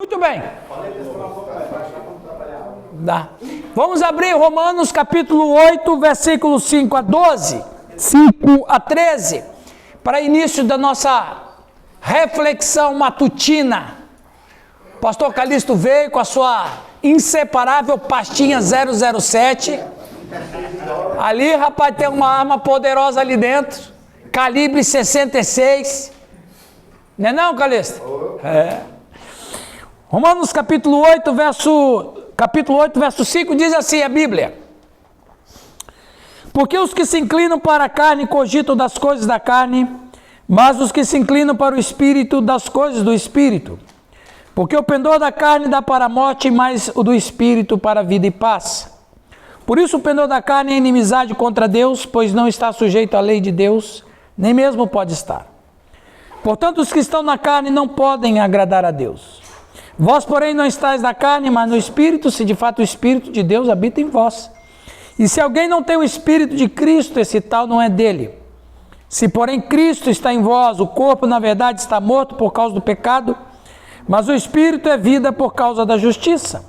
Muito bem. Dá. Vamos abrir Romanos capítulo 8, versículos 5 a 12, 5 a 13, para início da nossa reflexão matutina. O pastor Calixto veio com a sua inseparável pastinha 007. Ali, rapaz, tem uma arma poderosa ali dentro, calibre 66. Não é não, Calixto? É. Romanos capítulo 8, verso 5 diz assim a Bíblia: porque os que se inclinam para a carne cogitam das coisas da carne, mas os que se inclinam para o Espírito, das coisas do Espírito. Porque o pendor da carne dá para a morte, mas o do Espírito para a vida e paz. Por isso o pendor da carne é inimizade contra Deus, pois não está sujeito à lei de Deus, nem mesmo pode estar. Portanto, os que estão na carne não podem agradar a Deus. Vós, porém, não estáis na carne, mas no Espírito, se de fato o Espírito de Deus habita em vós. E se alguém não tem o Espírito de Cristo, esse tal não é dele. Se, porém, Cristo está em vós, o corpo, na verdade, está morto por causa do pecado, mas o Espírito é vida por causa da justiça.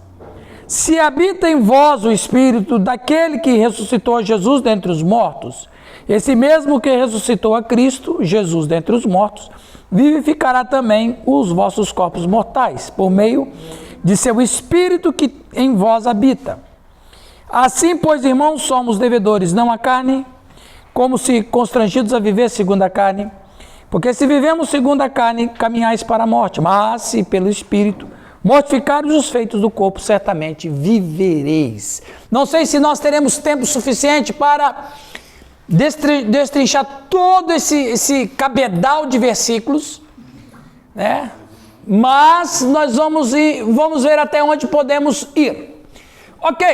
Se habita em vós o Espírito daquele que ressuscitou Jesus dentre os mortos, esse mesmo que ressuscitou a Cristo, Jesus dentre os mortos, vivificará também os vossos corpos mortais, por meio de seu Espírito que em vós habita. Assim, pois, irmãos, somos devedores, não à carne, como se constrangidos a viver segundo a carne. Porque se vivemos segundo a carne, caminhais para a morte, mas se pelo Espírito mortificares os feitos do corpo, certamente vivereis. Não sei se nós teremos tempo suficiente para destrinchar todo esse cabedal de versículos, né? Mas nós vamos ver até onde podemos ir. Ok,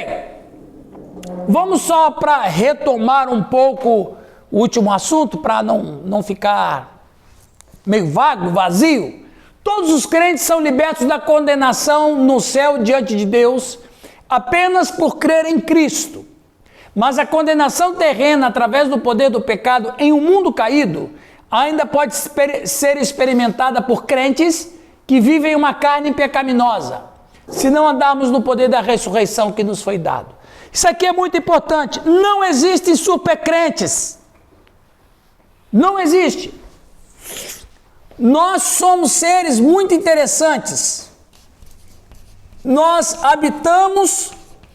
vamos só para retomar um pouco o último assunto, para não ficar meio vago, vazio. Todos os crentes são libertos da condenação no céu diante de Deus apenas por crer em Cristo. Mas a condenação terrena através do poder do pecado em um mundo caído ainda pode ser experimentada por crentes que vivem uma carne pecaminosa, se não andarmos no poder da ressurreição que nos foi dado. Isso aqui é muito importante. Não existem supercrentes. Não existe. Nós somos seres muito interessantes. Nós habitamos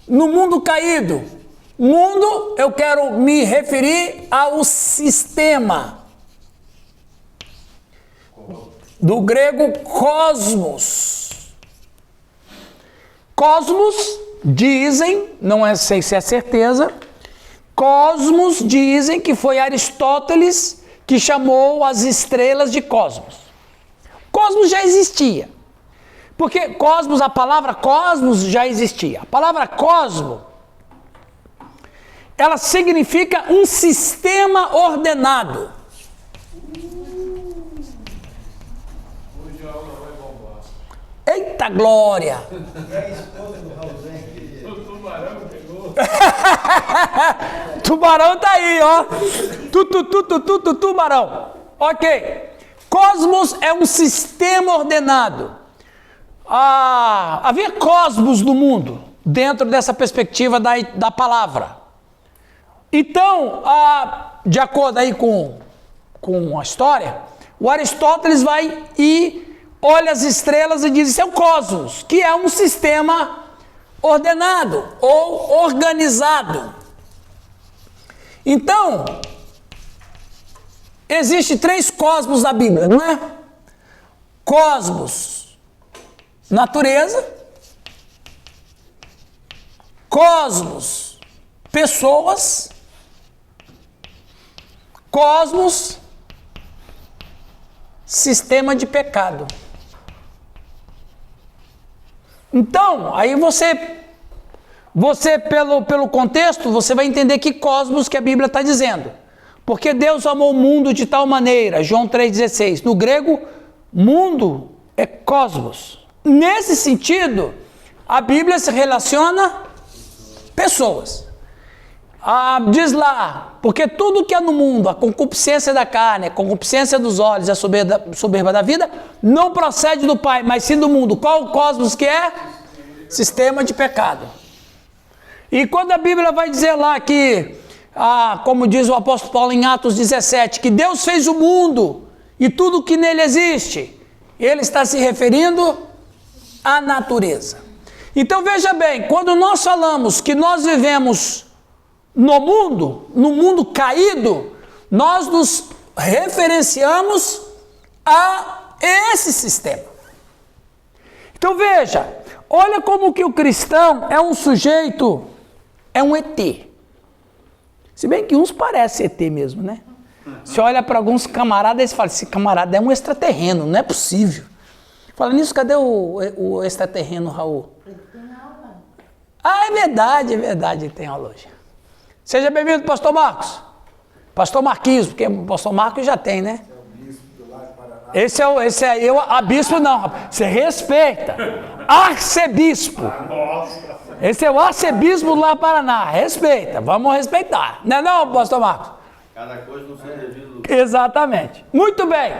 no mundo caído. Mundo, eu quero me referir ao sistema. Do grego cosmos. Cosmos, dizem, não sei se é certeza, cosmos dizem que foi Aristóteles que chamou as estrelas de cosmos. Cosmos já existia. Porque cosmos, a palavra cosmos já existia. A palavra cosmo, ela significa um sistema ordenado. Hoje a aula vai bombar. Eita glória! O tubarão pegou. Tubarão tá aí, ó. Tubarão. Ok. Cosmos é um sistema ordenado. Havia cosmos no mundo, dentro dessa perspectiva da palavra. Então, de acordo aí com a história, o Aristóteles vai e olha as estrelas e diz: isso é o cosmos, que é um sistema ordenado ou organizado. Então, existe 3 cosmos na Bíblia, não é? Cosmos, natureza. Cosmos, pessoas. Cosmos, sistema de pecado. Então, aí você pelo contexto, você vai entender que cosmos que a Bíblia está dizendo. Porque Deus amou o mundo de tal maneira, João 3,16. No grego, mundo é cosmos. Nesse sentido, a Bíblia se relaciona pessoas. Diz lá, porque tudo que é no mundo, a concupiscência da carne, a concupiscência dos olhos, a soberba da vida, não procede do Pai, mas sim do mundo. Qual o cosmos que é? Sistema de pecado. E quando a Bíblia vai dizer lá que, como diz o apóstolo Paulo em Atos 17, que Deus fez o mundo e tudo que nele existe, ele está se referindo à natureza. Então veja bem, quando nós falamos que nós vivemos no mundo caído, nós nos referenciamos a esse sistema. Então veja, olha como que o cristão é um sujeito, é um ET. Se bem que uns parecem ET mesmo, né? Você olha para alguns camaradas e fala, esse camarada é um extraterreno, não é possível. Fala nisso, cadê o extraterreno, Raul? É verdade, tem aula hoje. Seja bem-vindo, pastor Marcos. Pastor Marquinhos, porque o pastor Marcos já tem, né? Esse aí é o bispo não, rapaz. Você respeita. Arcebispo. Esse é o arcebispo do Paraná. Respeita, vamos respeitar. Não é não, pastor Marcos? Cada coisa no seu devido. Exatamente. Muito bem.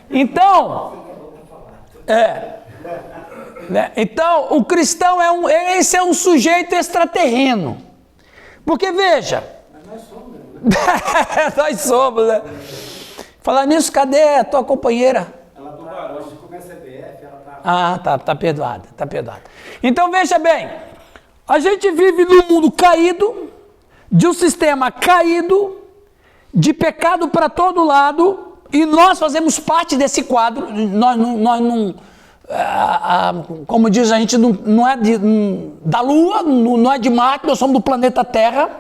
Então, então o cristão esse é um sujeito extraterreno. Porque veja, nós somos, né? Falar nisso, cadê a tua companheira? Ela tá, hoje começa a CBF, ela tá... Tá perdoada. Então veja bem, a gente vive num mundo caído, de um sistema caído, de pecado para todo lado, e nós fazemos parte desse quadro. Nós não como diz, a gente não é da Lua, não é de Marte, nós somos do planeta Terra,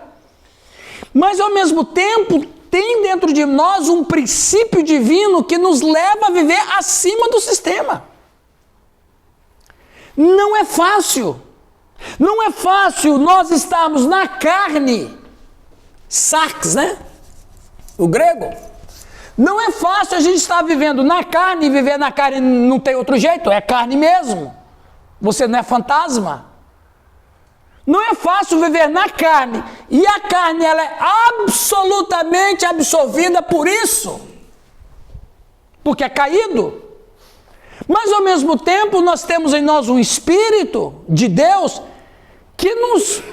mas ao mesmo tempo tem dentro de nós um princípio divino que nos leva a viver acima do sistema. Não é fácil nós estarmos na carne, sarx, né? O grego. Não é fácil a gente estar vivendo na carne, e viver na carne não tem outro jeito, é carne mesmo. Você não é fantasma. Não é fácil viver na carne, e a carne ela é absolutamente absorvida por isso, porque é caído. Mas ao mesmo tempo nós temos em nós um Espírito de Deus que nos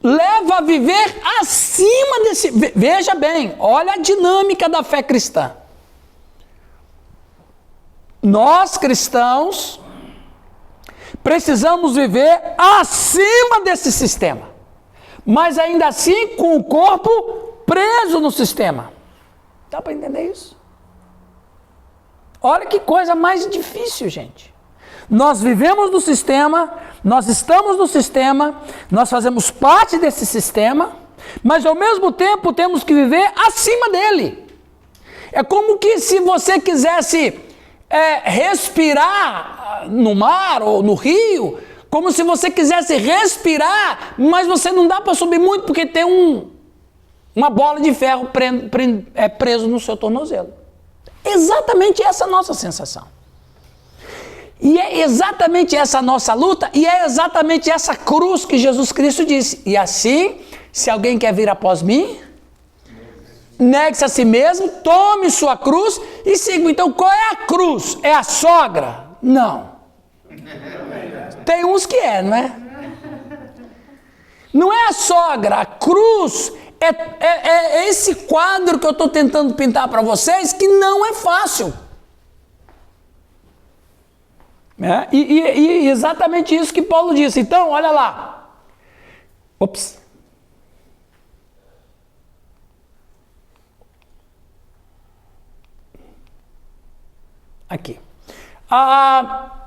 leva a viver acima desse... Veja bem, olha a dinâmica da fé cristã. Nós cristãos precisamos viver acima desse sistema, mas ainda assim com o corpo preso no sistema. Dá para entender isso? Olha que coisa mais difícil, gente. Nós vivemos no sistema, nós estamos no sistema, nós fazemos parte desse sistema, mas ao mesmo tempo temos que viver acima dele. É como que se você quisesse respirar no mar ou no rio, como se você quisesse respirar, mas você não dá para subir muito porque tem uma bola de ferro preso no seu tornozelo. Exatamente essa a nossa sensação. E é exatamente essa a nossa luta, e é exatamente essa cruz que Jesus Cristo disse. E assim, se alguém quer vir após mim, negue-se a si mesmo, tome sua cruz e siga. Então, qual é a cruz? É a sogra? Não. Tem uns que não é? Não é a sogra, a cruz é esse quadro que eu estou tentando pintar para vocês, que não é fácil. E exatamente isso que Paulo disse. Então, olha lá. Ops. Aqui. A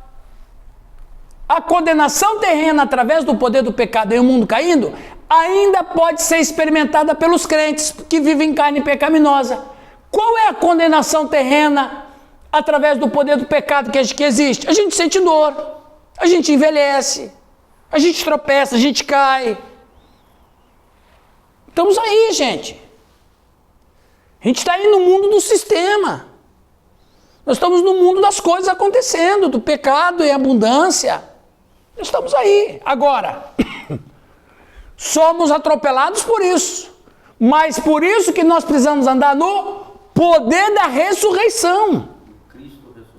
condenação terrena através do poder do pecado em um mundo caindo ainda pode ser experimentada pelos crentes que vivem em carne pecaminosa. Qual é a condenação terrena através do poder do pecado que existe? A gente sente dor, a gente envelhece, a gente tropeça, a gente cai. Estamos aí, gente. A gente está aí no mundo do sistema. Nós estamos no mundo das coisas acontecendo, do pecado e abundância. Nós estamos aí. Agora, somos atropelados por isso. Mas por isso que nós precisamos andar no poder da ressurreição.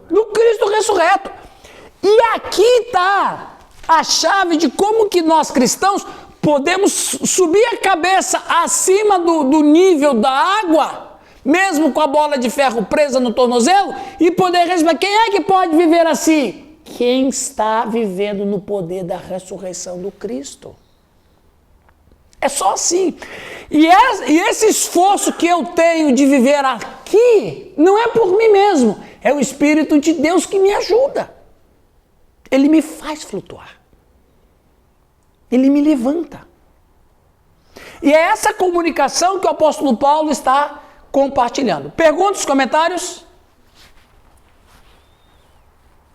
Do Cristo ressurreto. E aqui está a chave de como que nós cristãos podemos subir a cabeça acima do nível da água, mesmo com a bola de ferro presa no tornozelo, e poder respirar. Quem é que pode viver assim? Quem está vivendo no poder da ressurreição do Cristo. É só assim. E esse esforço que eu tenho de viver aqui, não é por mim mesmo, é o Espírito de Deus que me ajuda. Ele me faz flutuar. Ele me levanta. E é essa comunicação que o apóstolo Paulo está compartilhando. Perguntas, comentários?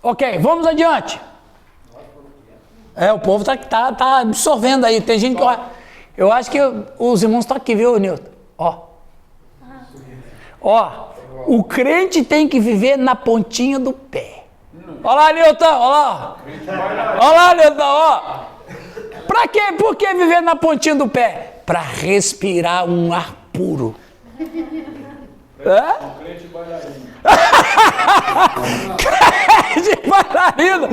Ok, vamos adiante. O povo tá absorvendo aí. Tem gente que... Eu acho que os irmãos estão aqui, viu, Nilton? O crente tem que viver na pontinha do pé. Olha lá, Nilton, olha lá. Olha lá, Nilton, Pra quê? Por que viver na pontinha do pé? Para respirar um ar puro. Crente bailarino. Crente bailarino.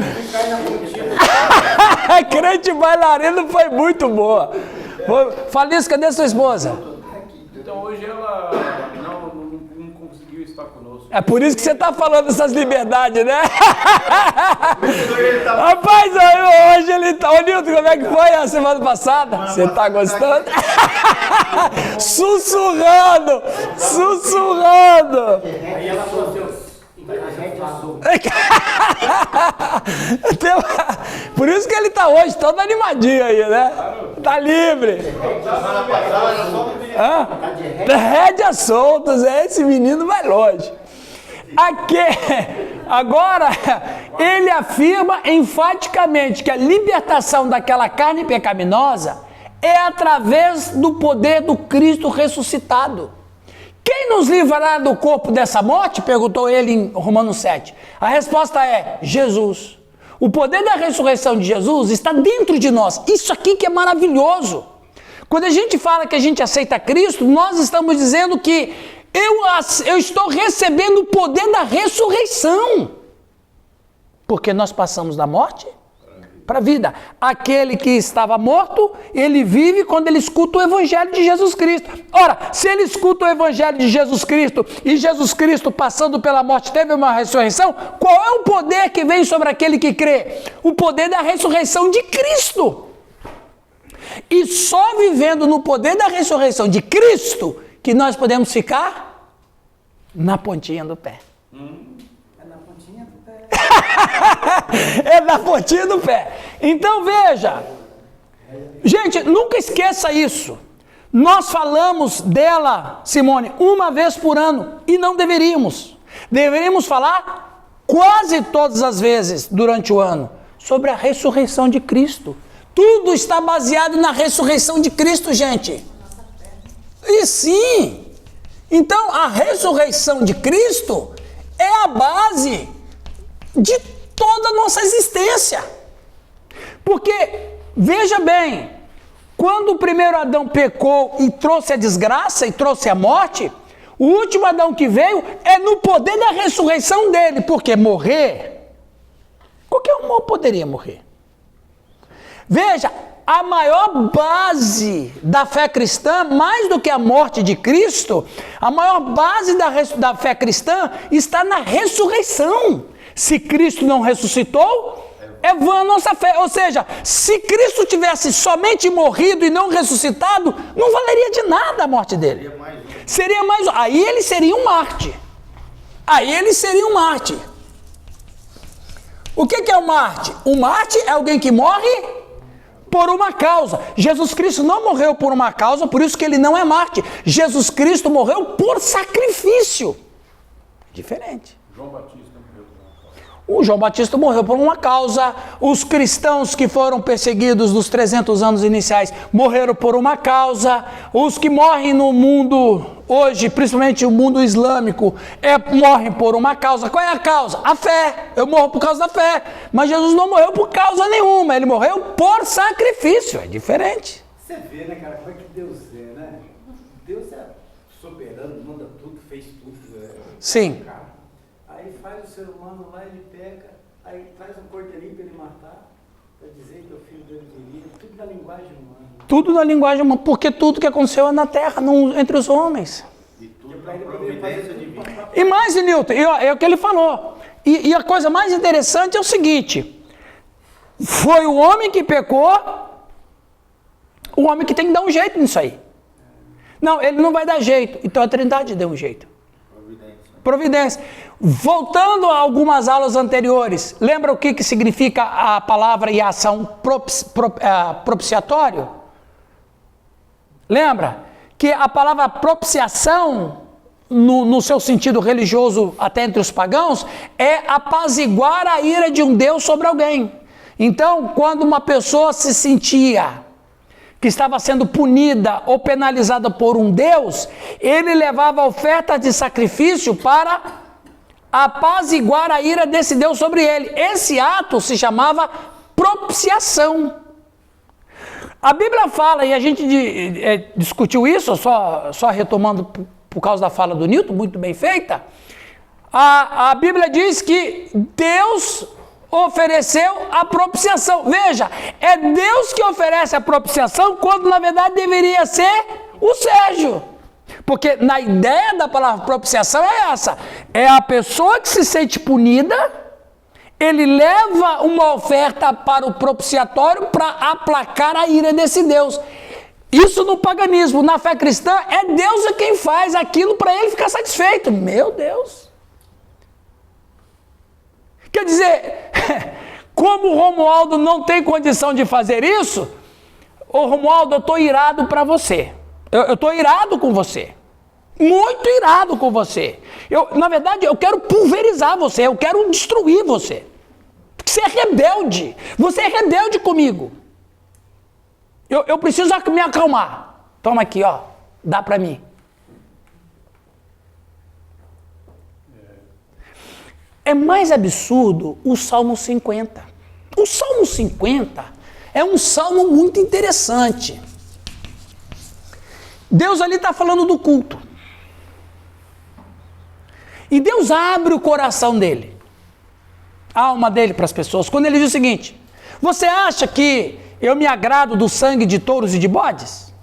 Crente bailarino foi muito boa. Falice, cadê sua esposa? Então hoje ela não conseguiu estar conosco. É por isso que você está falando essas liberdades, né? Rapaz, hoje ele tá... Ô Nilton, como é que foi a semana passada? Você está gostando? Sussurrando! Sussurrando! Aí ela falou assim, por isso que ele está hoje todo animadinho aí, né? Tá livre. Rédeas soltas, esse menino vai longe. Aqui, agora, ele afirma enfaticamente que a libertação daquela carne pecaminosa é através do poder do Cristo ressuscitado. Quem nos livrará do corpo dessa morte? Perguntou ele em Romanos 7. A resposta é Jesus. O poder da ressurreição de Jesus está dentro de nós. Isso aqui que é maravilhoso. Quando a gente fala que a gente aceita Cristo, nós estamos dizendo que eu estou recebendo o poder da ressurreição. Porque nós passamos da morte para a vida. Aquele que estava morto, ele vive quando ele escuta o Evangelho de Jesus Cristo. Ora, se ele escuta o Evangelho de Jesus Cristo e Jesus Cristo passando pela morte teve uma ressurreição, qual é o poder que vem sobre aquele que crê? O poder da ressurreição de Cristo. E só vivendo no poder da ressurreição de Cristo que nós podemos ficar na pontinha do pé. É na pontinha do pé. Então veja, gente, nunca esqueça isso. Nós falamos dela, Simone, uma vez por ano e não deveríamos. Deveríamos falar quase todas as vezes durante o ano sobre a ressurreição de Cristo. Tudo está baseado na ressurreição de Cristo, gente. E sim, então a ressurreição de Cristo é a base de toda a nossa existência. Porque, veja bem, quando o primeiro Adão pecou e trouxe a desgraça e trouxe a morte, o último Adão que veio é no poder da ressurreição dele, porque morrer, qualquer um poderia morrer. Veja, a maior base da fé cristã, mais do que a morte de Cristo, a maior base da fé cristã está na ressurreição. Se Cristo não ressuscitou, é vã a nossa fé. Ou seja, se Cristo tivesse somente morrido e não ressuscitado, não valeria de nada a morte dele. Seria mais um. Aí ele seria um Marte. O que é um Marte? Um Marte é alguém que morre por uma causa. Jesus Cristo não morreu por uma causa, por isso que ele não é Marte. Jesus Cristo morreu por sacrifício. Diferente. O João Batista morreu por uma causa, os cristãos que foram perseguidos nos 300 anos iniciais morreram por uma causa, os que morrem no mundo hoje, principalmente o mundo islâmico, morrem por uma causa. Qual é a causa? A fé. Eu morro por causa da fé. Mas Jesus não morreu por causa nenhuma, ele morreu por sacrifício, é diferente. Você vê, né, cara, como é que Deus é, né? Deus é soberano, manda tudo, fez tudo. Sim. Cara. Aí faz o ser humano lá, ele peca, aí traz um cordeirinho para ele matar, para dizer que o filho dele viria, tudo na linguagem humana. Tudo na linguagem humana, porque tudo que aconteceu é na terra, entre os homens. E tudo na providência divina. E mais, Newton, é o que ele falou. E a coisa mais interessante é o seguinte: foi o homem que pecou, o homem que tem que dar um jeito nisso aí. Não, ele não vai dar jeito, então a Trindade deu um jeito. Providência. Voltando a algumas aulas anteriores, lembra o que significa a palavra e a ação propiciatório? Lembra que a palavra propiciação, no seu sentido religioso até entre os pagãos, é apaziguar a ira de um Deus sobre alguém. Então, quando uma pessoa se sentia que estava sendo punida ou penalizada por um Deus, ele levava oferta de sacrifício para apaziguar a ira desse Deus sobre ele. Esse ato se chamava propiciação. A Bíblia fala, e a gente discutiu isso, só retomando por causa da fala do Newton, muito bem feita, a Bíblia diz que Deus ofereceu a propiciação. Veja, é Deus que oferece a propiciação, quando na verdade deveria ser o Sérgio. Porque na ideia da palavra propiciação é essa: é a pessoa que se sente punida, ele leva uma oferta para o propiciatório para aplacar a ira desse Deus. Isso no paganismo. Na fé cristã, é Deus quem faz aquilo para ele ficar satisfeito. Meu Deus! Quer dizer, como o Romualdo não tem condição de fazer isso, ô Romualdo, eu estou irado para você. Eu estou irado com você. Muito irado com você. Na verdade, eu quero pulverizar você, eu quero destruir você. Você é rebelde. Você é rebelde comigo. Eu preciso me acalmar. Toma aqui, ó. Dá para mim. É mais absurdo o Salmo 50. O Salmo 50 é um salmo muito interessante. Deus ali está falando do culto. E Deus abre o coração dele, a alma dele para as pessoas, quando ele diz o seguinte: você acha que eu me agrado do sangue de touros e de bodes?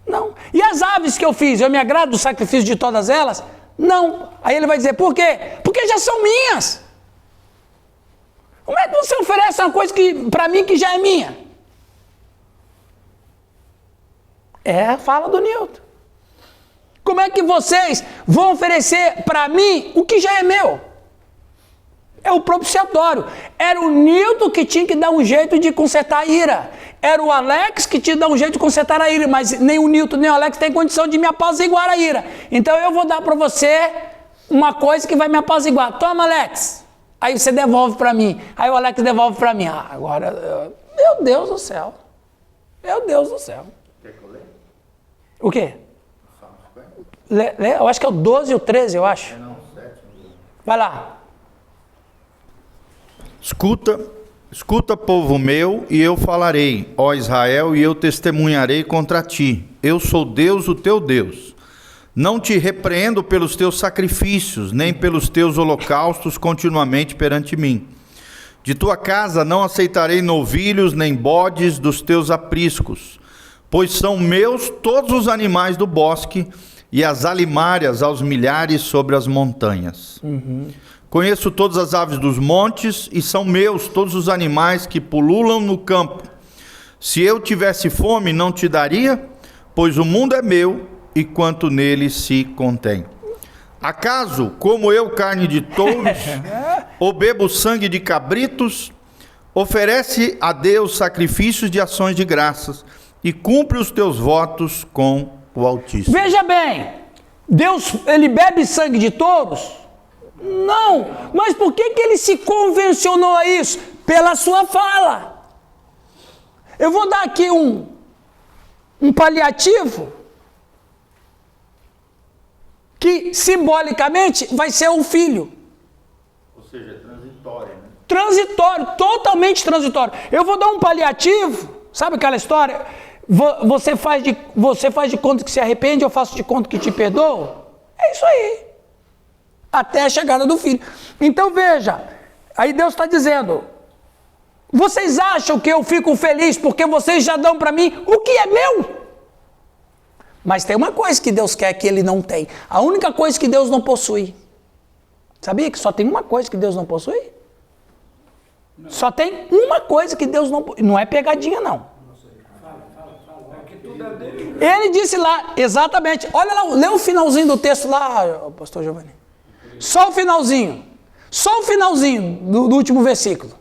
Não. E as aves que eu fiz, eu me agrado do sacrifício de todas elas? Não. Aí ele vai dizer, por quê? Porque já são minhas. Como é que você oferece uma coisa para mim que já é minha? É a fala do Newton. Como é que vocês vão oferecer para mim o que já é meu? É o propiciatório. Era o Newton que tinha que dar um jeito de consertar a ira. Era o Alex que tinha que dar um jeito de consertar a ira. Mas nem o Newton nem o Alex tem condição de me apaziguar a ira. Então eu vou dar para você uma coisa que vai me apaziguar. Toma, Alex. Aí você devolve para mim. Aí o Alex devolve para mim. Agora, meu Deus do céu. Meu Deus do céu. Quer que eu leia? O quê? Eu acho que é o 12 e o 13, eu acho. Não, 7. Vai lá. Escuta, povo meu, e eu falarei, ó Israel, e eu testemunharei contra ti. Eu sou Deus, o teu Deus. Não te repreendo pelos teus sacrifícios, nem pelos teus holocaustos continuamente perante mim. De tua casa não aceitarei novilhos, nem bodes dos teus apriscos, pois são meus todos os animais do bosque, e as alimárias aos milhares sobre as montanhas. Conheço todas as aves dos montes, e são meus todos os animais que pululam no campo. Se eu tivesse fome, não te daria, pois o mundo é meu, e quanto nele se contém. Acaso, como eu carne de touros, ou bebo sangue de cabritos, oferece a Deus sacrifícios de ações de graças, e cumpre os teus votos com o Altíssimo. Veja bem, Deus, ele bebe sangue de touros? Não, mas por que ele se convencionou a isso? Pela sua fala. Eu vou dar aqui um paliativo, que simbolicamente vai ser um filho. Ou seja, transitório, né? Transitório, totalmente transitório. Eu vou dar um paliativo Sabe aquela história? Você faz de conta que se arrepende, eu faço de conta que te perdoo? É isso aí. Até a chegada do Filho. Então veja, aí Deus está dizendo, vocês acham que eu fico feliz porque vocês já dão para mim o que é meu? Mas tem uma coisa que Deus quer que Ele não tem. A única coisa que Deus não possui. Sabia que só tem uma coisa que Deus não possui? Não. Só tem uma coisa que Deus não possui. Não é pegadinha, não. Ele disse lá, exatamente. Olha lá, lê o finalzinho do texto lá, pastor Giovanni. Só o finalzinho. Só o finalzinho do último versículo.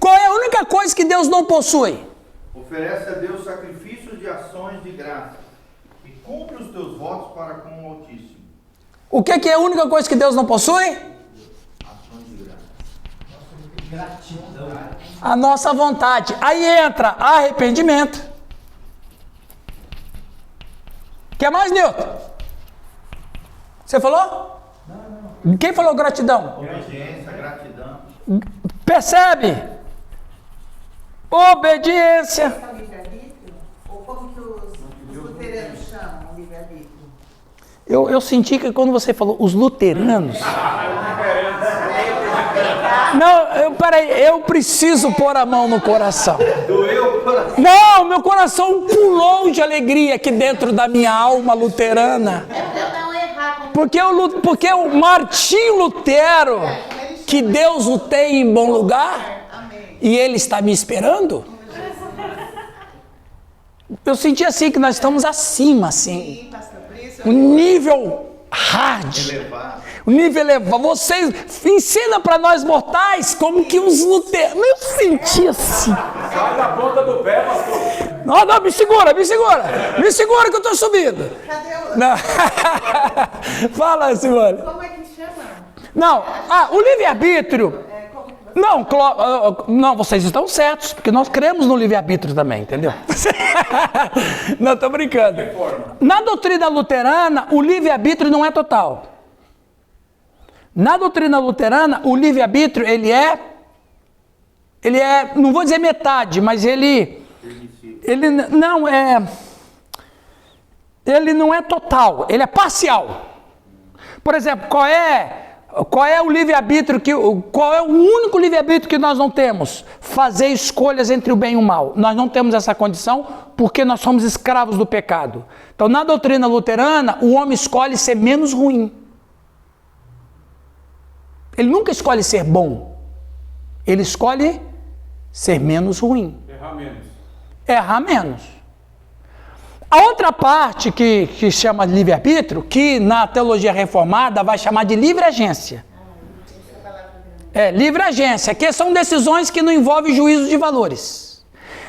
Qual é a única coisa que Deus não possui? Oferece a Deus sacrifícios de ações de graça e cumpre os teus votos para com o Altíssimo. O que é a única coisa que Deus não possui? Ações de graça. Gratidão. A nossa vontade. Aí entra arrependimento. Quer mais, Nilton? Você falou? Não. Quem falou gratidão? Obediência, gratidão. Percebe? Obediência. Esse é o livre-arbítrio? Ou como que os luteranos chamam o livre-arbítrio? Eu senti que quando você falou os luteranos... Não, peraí, eu preciso pôr a mão no coração. Doeu o coração. Não, meu coração pulou de alegria aqui dentro da minha alma luterana. É pra não errar. Porque o Martinho Lutero, que Deus o tem em bom lugar, Amém. e ele está me esperando. Eu senti assim que nós estamos acima, assim. Sim, pastor, por isso O nível hard. Elevado. O nível elevado. Vocês ensinam para nós mortais como que os luteranos. Eu senti assim. Sai da ponta do pé, pastor. Não, me segura. Me segura que eu estou subindo. Cadê o... Não. Fala, Simone. Como é que chama? Não, o livre-arbítrio. Como que você... Não, vocês estão certos, porque nós cremos no livre-arbítrio também, entendeu? Não, estou brincando. Na doutrina luterana, o livre-arbítrio não é total. Na doutrina luterana, o livre-arbítrio, ele é, não vou dizer metade, mas ele não é total, ele é parcial. Por exemplo, qual é o livre-arbítrio qual é o único livre-arbítrio que nós não temos? Fazer escolhas entre o bem e o mal. Nós não temos essa condição porque nós somos escravos do pecado. Então, na doutrina luterana, o homem escolhe ser menos ruim. Ele nunca escolhe ser bom. Ele escolhe ser menos ruim. Errar menos. A outra parte que chama de livre-arbítrio, que na teologia reformada vai chamar de livre-agência. Livre-agência, que são decisões que não envolvem juízo de valores.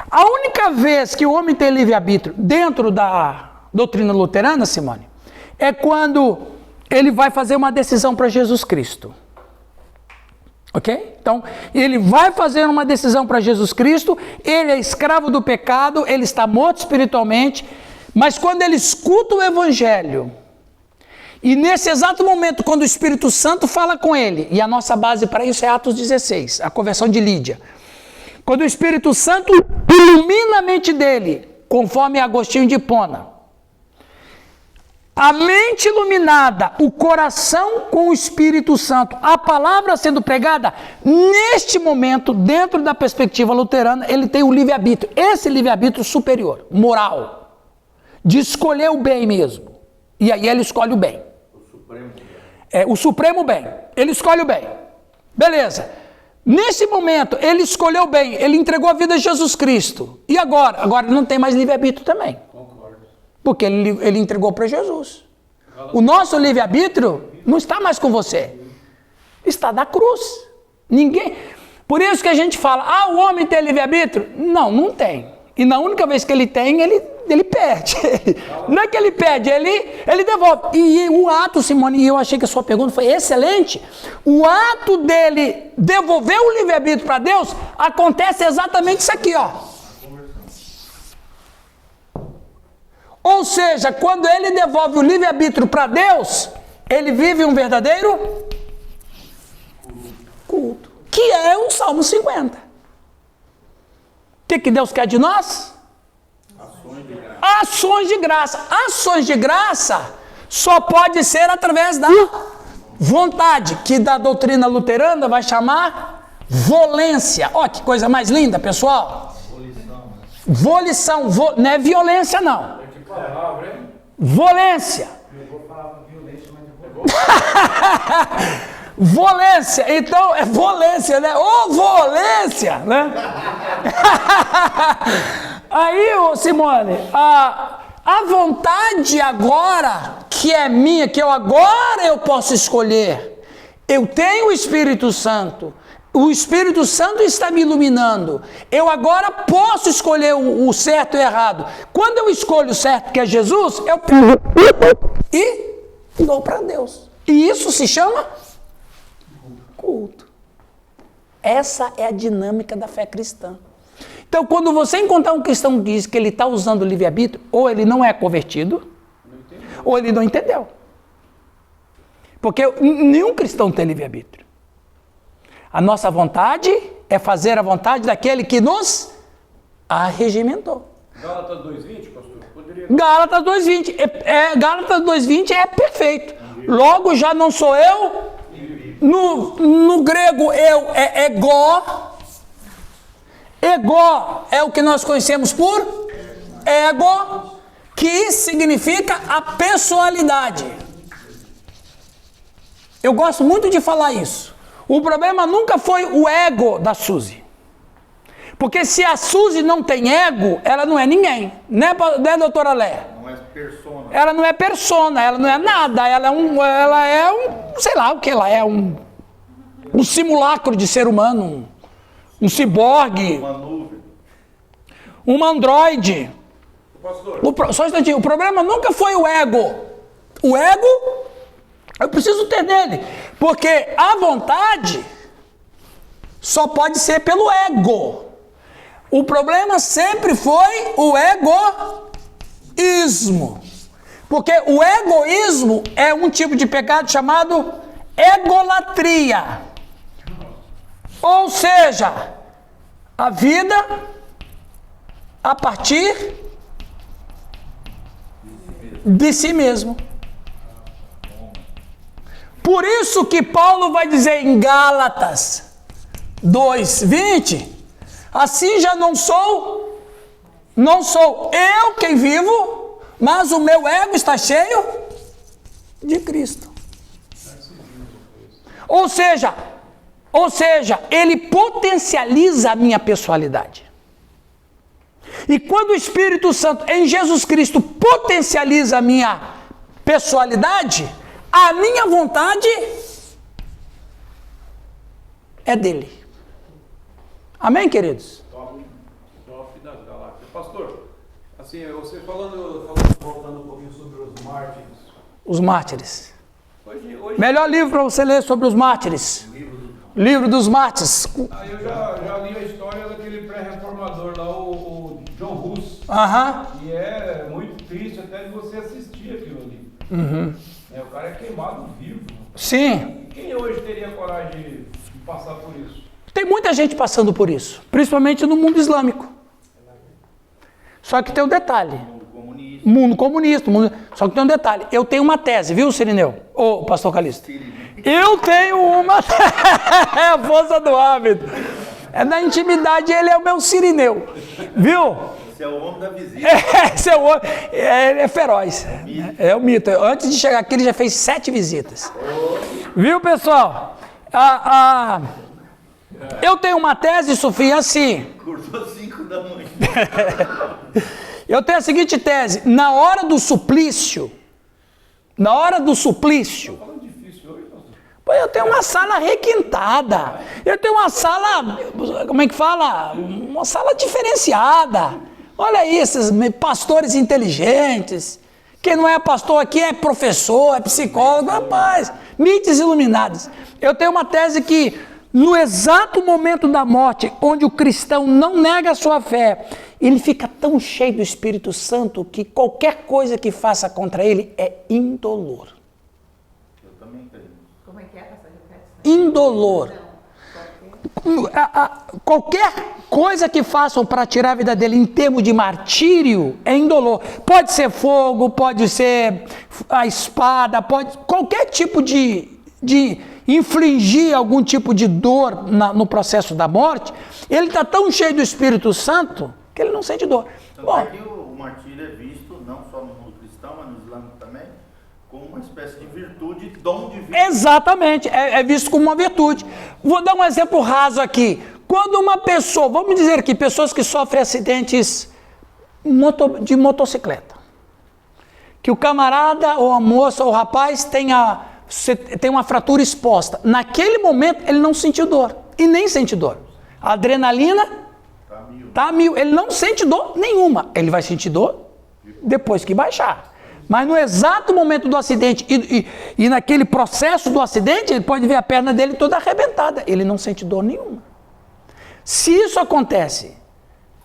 A única vez que o homem tem livre-arbítrio dentro da doutrina luterana, Simone, é quando ele vai fazer uma decisão para Jesus Cristo. Ok? Então, ele vai fazer uma decisão para Jesus Cristo, ele é escravo do pecado, ele está morto espiritualmente, mas quando ele escuta o Evangelho, e nesse exato momento, quando o Espírito Santo fala com ele, e a nossa base para isso é Atos 16, a conversão de Lídia, quando o Espírito Santo ilumina a mente dele, conforme Agostinho de Hipona, a mente iluminada, o coração com o Espírito Santo, a palavra sendo pregada, neste momento, dentro da perspectiva luterana, ele tem o livre-arbítrio. Esse livre-arbítrio superior, moral, de escolher o bem mesmo. E aí ele escolhe o bem. O supremo bem. Ele escolhe o bem. Beleza. Nesse momento, ele escolheu o bem, ele entregou a vida a Jesus Cristo. E agora? Agora ele não tem mais livre-arbítrio também. Porque ele entregou para Jesus. O nosso livre-arbítrio não está mais com você. Está na cruz. Ninguém. Por isso que a gente fala, o homem tem livre-arbítrio? Não, não tem. E na única vez que ele tem, ele perde. Não é que ele perde, ele devolve. E o ato, Simone, e eu achei que a sua pergunta foi excelente. O ato dele devolver o livre-arbítrio para Deus, acontece exatamente isso aqui, ó. Ou seja, quando ele devolve o livre-arbítrio para Deus, ele vive um verdadeiro culto. Que é o Salmo 50. que Deus quer de nós? Ações de graça. Ações de graça só pode ser através da vontade, que da doutrina luterana vai chamar volência. Olha que coisa mais linda, pessoal. Volição. Não é violência, não. Volência. Volência. Então, é volência, né? Ô, volência, né? Aí, ô Simone, a vontade agora, que é minha, que eu posso escolher. Eu tenho o Espírito Santo. O Espírito Santo está me iluminando. Eu agora posso escolher o certo e o errado. Quando eu escolho o certo, que é Jesus, eu pego e dou para Deus. E isso se chama culto. Essa é a dinâmica da fé cristã. Então, quando você encontrar um cristão que diz que ele está usando o livre-arbítrio, ou ele não é convertido, ou ele não entendeu. Porque nenhum cristão tem livre-arbítrio. A nossa vontade é fazer a vontade daquele que nos arregimentou. Gálatas 2:20, pastor? Poderia... Gálatas 2:20. Gálatas 2:20 é perfeito. Logo já não sou eu. No grego eu é ego. Ego é o que nós conhecemos por ego, que significa a pessoalidade. Eu gosto muito de falar isso. O problema nunca foi o ego da Suzy. Porque se a Suzy não tem ego, ela não é ninguém. Né, doutora Lé? Não é persona. Ela não é persona, ela não é nada. Ela é um sei lá o que ela é, um simulacro de ser humano, um ciborgue, Uma nuvem. um androide. Pastor, Só um instantinho, o problema nunca foi o ego. O ego, eu preciso ter nele. Porque a vontade só pode ser pelo ego. O problema sempre foi o egoísmo. Porque o egoísmo é um tipo de pecado chamado egolatria. Ou seja, a vida a partir de si mesmo. Por isso que Paulo vai dizer em Gálatas 2:20, assim já não sou eu quem vivo, mas o meu ego está cheio de Cristo. Ou seja, ele potencializa a minha pessoalidade. E quando o Espírito Santo em Jesus Cristo potencializa a minha pessoalidade, a minha vontade é dele. Amém, queridos? top das galáxias. Pastor, assim, você voltando um pouquinho sobre os mártires. Os mártires. Hoje Melhor livro para você ler sobre os mártires. Livro dos mártires. eu já li a história daquele pré-reformador lá, o John Hus. Aham. E é muito triste até de você assistir aquilo ali. O cara é queimado vivo. Sim. E quem hoje teria coragem de passar por isso? Tem muita gente passando por isso, principalmente no mundo islâmico. Só que tem um detalhe. Mundo comunista. Só que tem um detalhe. Eu tenho uma tese, viu, Cirineu? Ô, pastor Calixto. Eu tenho uma... É a força do hábito. É na intimidade, ele é o meu Cirineu. Viu? Você é o homem da visita. Esse é o homem. Ele é feroz. É o mito. Antes de chegar aqui, ele já fez 7 visitas. Viu, pessoal? Eu tenho uma tese, Sofia, assim. Acordou 5 da manhã. Eu tenho a seguinte tese: na hora do suplício, pô, eu tenho uma sala requintada, eu tenho uma sala, como é que fala? Uma sala diferenciada. Olha aí, esses pastores inteligentes. Quem não é pastor aqui é professor, é psicólogo, rapaz, mentes iluminadas. Eu tenho uma tese que, no exato momento da morte, onde o cristão não nega a sua fé, ele fica tão cheio do Espírito Santo que qualquer coisa que faça contra ele é indolor. Eu também tenho. Como é que é, pastor? Repete. Indolor. Qualquer coisa que façam para tirar a vida dele em termos de martírio é indolor. Pode ser fogo, pode ser a espada, pode qualquer tipo de infligir algum tipo de dor no processo da morte. Ele está tão cheio do Espírito Santo que ele não sente dor. Tanto é que o martírio é visto, não só no mundo cristão, mas no islâmico também, como uma espécie de virtude, dom de vida. Exatamente, é visto como uma virtude. Vou dar um exemplo raso aqui. Quando uma pessoa, vamos dizer aqui, pessoas que sofrem acidentes de motocicleta, que o camarada ou a moça ou o rapaz tem uma fratura exposta. Naquele momento ele não sentiu dor, e nem sente dor. A adrenalina está mil, ele não sente dor nenhuma. Ele vai sentir dor depois que baixar. Mas no exato momento do acidente e naquele processo do acidente, ele pode ver a perna dele toda arrebentada. Ele não sente dor nenhuma. Se isso acontece